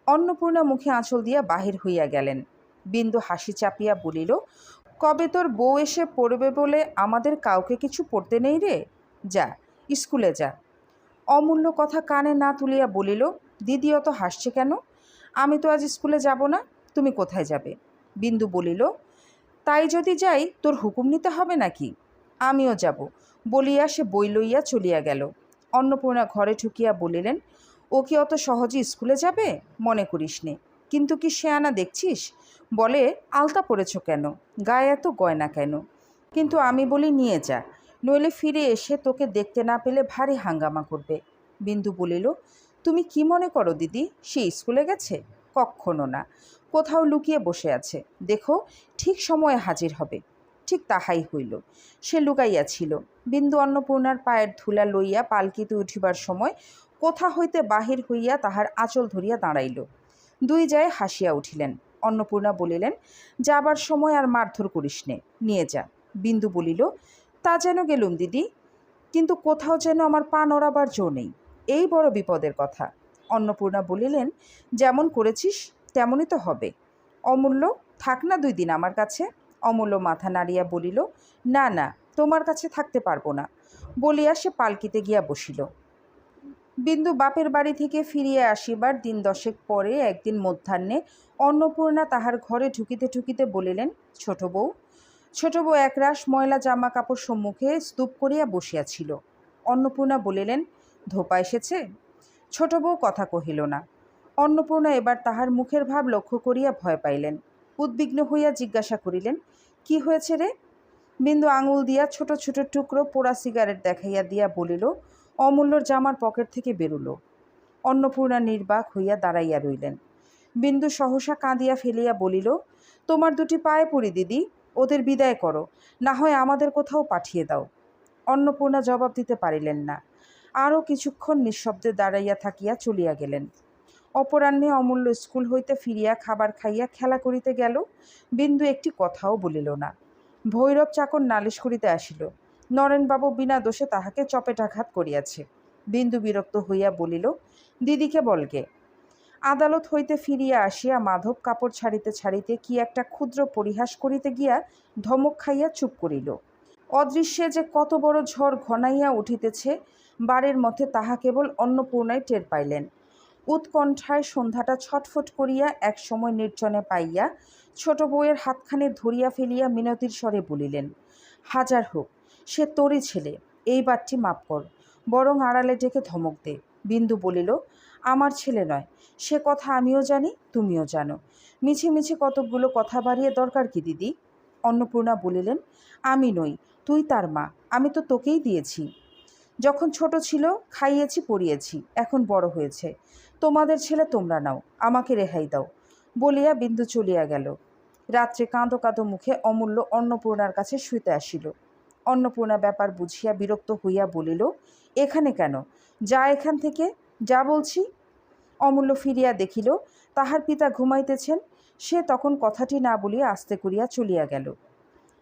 অন্নপূর্ণা মুখে আঁচল দিয়া বাহির হইয়া গেলেন। বিন্দু হাসি চাপিয়া বলিল, কবে তোর বউ এসে পড়বে বলে আমাদের কাউকে কিছু পড়তে নেই রে, যা স্কুলে যা। অমূল্য কথা কানে না তুলিয়া বলিল, দিদি অত হাসছে কেন? আমি তো আজ স্কুলে যাব না, তুমি কোথায় যাবে? বিন্দু বলিল, তাই যদি যাই তোর হুকুম নিতে হবে নাকি? আমিও যাব, বলিয়া সে বই লইয়া চলিয়া গেল। অন্নপূর্ণা ঘরে ঢুকিয়া বলিলেন, ও কি অত সহজে স্কুলে যাবে? মনে করিস নে। কিন্তু কি শেয়ানা দেখছিস, বলে আলতা পড়েছ কেন, গায়ে এত গয়না কেন? কিন্তু আমি বলি নিয়ে যা, নইলে ফিরে এসে তোকে দেখতে না পেলে ভারী হাঙ্গামা করবে। বিন্দু বলিল, তুমি কি মনে করো দিদি, সে স্কুলে গেছে? কক্ষনো না, কোথাও লুকিয়ে বসে আছে, দেখো ঠিক সময়ে হাজির হবে। ঠিক তাহাই হইল, সে লুকাইয়াছিল। বিন্দু অন্নপূর্ণার পায়ের ধুলা লইয়া পালকিতে উঠিবার সময় কোথা হইতে বাহির হইয়া তাহার আঁচল ধরিয়া দাঁড়াইল। 2 জায়ে হাসিয়া উঠিলেন। অন্নপূর্ণা বলিলেন, যাবার সময় আর মারধর করিস নে, নিয়ে যা। বিন্দু বলিল, তা যেন গেলুম দিদি, কিন্তু কোথাও যেন আমার পা নড়াবার জো নেই, এই বড় বিপদের কথা। অন্নপূর্ণা বলিলেন, যেমন করেছিস তেমনই তো হবে। অমূল্য, থাক না 2 দিন আমার কাছে। অমূল্য মাথা নাড়িয়া বলিল, না না, তোমার কাছে থাকতে পারবো না, বলিয়া সে পালকিতে গিয়া বসিল। বিন্দু বাপের বাড়ি থেকে ফিরিয়া আসিবার দিন 10 পরে একদিন মধ্যাহ্নে অন্নপূর্ণা তাহার ঘরে ঢুকিতে ঢুকিতে বলিলেন, ছোট বউ। ছোট বউ একরাশ ময়লা জামা কাপড় সম্মুখে স্তূপ করিয়া বসিয়াছিল। অন্নপূর্ণা বলিলেন, ধোপা এসেছে? ছোট বউ কথা কহিল না। অন্নপূর্ণা এবার তাহার মুখের ভাব লক্ষ্য করিয়া ভয় পাইলেন। উদ্বিগ্ন হইয়া জিজ্ঞাসা করিলেন, কি হয়েছে রে? বিন্দু আঙুল দিয়া ছোট ছোট টুকরো পোড়া সিগারেট দেখাইয়া দিয়া বলিল, অমূল্যর জামার পকেট থেকে বেরুল। অন্নপূর্ণা নির্বাক হইয়া দাঁড়াইয়া রইলেন। বিন্দু সহসা কাঁদিয়া ফেলিয়া বলিল, তোমার 2টি পায়ে পড়ি দিদি, ওদের বিদায় করো, না হয় আমাদের কোথাও পাঠিয়ে দাও। অন্নপূর্ণা জবাব দিতে পারিলেন না। আরও কিছুক্ষণ নিঃশব্দে দাঁড়াইয়া থাকিয়া চলিয়া গেলেন। অপরাহ্নে অমূল্য স্কুল হইতে ফিরিয়া খাবার খাইয়া খেলা করিতে গেল। বিন্দু একটি কথাও বলিল না। ভৈরব চাকর নালিশ করিতে আসিল। নরেনবাবু বিনা দোষে তাহাকে চপেটাঘাত করিয়াছে। বিন্দু বিরক্ত হইয়া বলিল, দিদিকে বলগে। আদালত হইতে ফিরিয়া আসিয়া মাধব কাপড় ছাড়িতে ছাড়িতে কি একটা ক্ষুদ্র পরিহাস করিতে গিয়া ধমক খাইয়া চুপ করিল। অদৃশ্যে যে কত বড় ঝড় ঘনাইয়া উঠিতেছে বাড়ির মধ্যে তাহা কেবল অন্নপূর্ণাই টের পাইলেন। উৎকণ্ঠায় সন্ধ্যাটা ছটফট করিয়া এক সময় নির্জনে পাইয়া ছোট বউয়ের হাতখানি ধরিয়া ফেলিয়া মিনতির স্বরে বলিলেন, হাজার হোক, সে তোরই ছেলে, এইবারটি মাপ কর, বরং আড়ালে ডেকে ধমক দে। বিন্দু বলিল, আমার ছেলে নয়, সে কথা আমিও জানি, তুমিও জানো, মিছে মিছে কতকগুলো কথা বাড়িয়ে দরকার কি দিদি? অন্নপূর্ণা বলিলেন, আমি নই, তুই তার মা, আমি তো তোকেই দিয়েছি। যখন ছোট ছিল খাইয়েছি পরিয়েছি, এখন বড় হয়েছে, তোমাদের ছেলে তোমরা নাও, আমাকে রেহাই দাও। বলিয়া বিন্দু চলিয়া গেল। রাত্রে কাঁদো কাঁদো মুখে অমূল্য অন্নপূর্ণার কাছে শুইতে আসিল। অন্নপূর্ণা ব্যাপার বুঝিয়া বিরক্ত হইয়া বলিল, এখানে কেন? যা এখান থেকে, যা বলছি। অমূল্য ফিরিয়া দেখিল তাহার পিতা ঘুমাইতেছেন। সে তখন কথাটি না বলিয়া আস্তে করিয়া চলিয়া গেল।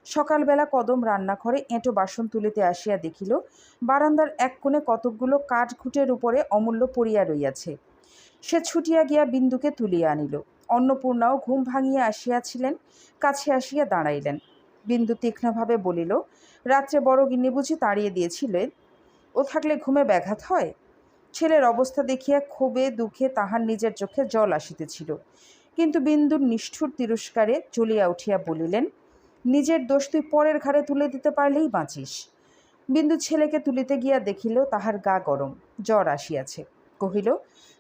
সকালবেলা কদম রান্নাঘরে এঁটো বাসন তুলিতে আসিয়া দেখিল বারান্দার এক কোণে কতকগুলো কাঠঘুটের উপরে অমূল্য পড়িয়া রইয়াছে। সে ছুটিয়া গিয়া বিন্দুকে তুলিয়া আনিল। অন্নপূর্ণাও ঘুম ভাঙিয়া আসিয়াছিলেন, কাছে আসিয়া দাঁড়াইলেন। বিন্দু তীক্ষ্ণভাবে বলিল, রাত্রে বড় গিন্নি বুঝি তাড়িয়ে দিয়েছিলেন? ও থাকলে ঘুমে ব্যাঘাত হয়? ছেলের অবস্থা দেখিয়া ক্ষোভে দুঃখে তাহার নিজের চোখে জল আসিতেছিল, কিন্তু বিন্দুর নিষ্ঠুর তিরস্কারে জ্বলিয়া উঠিয়া বলিলেন, নিজের দোষ তুই পরের ঘাড়ে তুলে দিতে পারলেই বাঁচিস। বিন্দু ছেলেকে তুলিতে গিয়া দেখিল তাহার গা গরম, জ্বর আসিয়াছে। কহিল,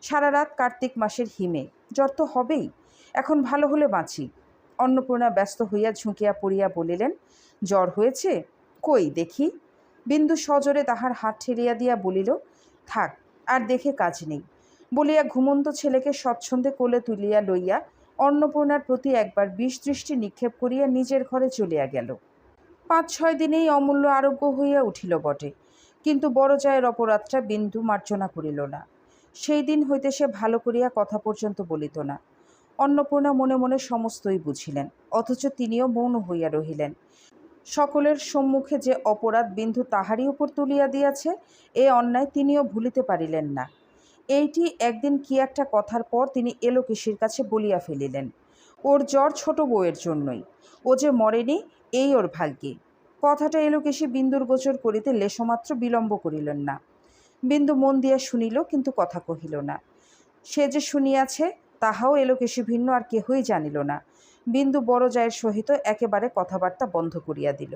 সারা রাত কার্তিক মাসের হিমে, জ্বর তো হবেই, এখন ভালো হলে বাঁচি। অন্নপূর্ণা ব্যস্ত হইয়া ঝুঁকিয়া পড়িয়া বলিলেন, জ্বর হয়েছে? কই দেখি। বিন্দু সজোরে তাহার হাত ঠেলিয়া দিয়া বলিল, থাক, আর দেখে কাজ নেই, বলিয়া ঘুমন্ত ছেলেকে স্বচ্ছন্দে কোলে তুলিয়া লইয়া অন্নপূর্ণার প্রতি একবার বিষ দৃষ্টি নিক্ষেপ করিয়া নিজের ঘরে চলিয়া গেল। ৫-৬ দিনেই অমূল্য আরোগ্য হইয়া উঠিল বটে, কিন্তু বড় জায়ের অপরাধটা বিন্দু মার্জনা করিল না। সেই দিন হইতে সে ভালো করিয়া কথা পর্যন্ত বলিত না। অন্নপূর্ণা মনে মনে সমস্তই বুঝিলেন, অথচ তিনিও মৌন হইয়া রহিলেন। সকলের সম্মুখে যে অপরাধ বিন্দু তাহারই উপর তুলিয়া দিয়াছে, এ অন্যায় তিনিও ভুলিতে পারিলেন না। এইটি একদিন কি একটা কথার পর তিনি এলোকেশীর কাছে বলিয়া ফেলিলেন, ওর জ্বর ছোট বউয়ের জন্যই, ও যে মরেনি এই ওর ভাগ্যে। কথাটা এলোকেশী বিন্দুর গোচর করিতে লেশমাত্র বিলম্ব করিলেন না। বিন্দু মন দিয়া শুনিল, কিন্তু কথা কহিল না। সে যে শুনিয়াছে তাহাও এলোকেশী ভিন্ন আর কেহই জানিল না। বিন্দু বড় জায়ের সহিত একেবারে কথাবার্তা বন্ধ করিয়া দিল।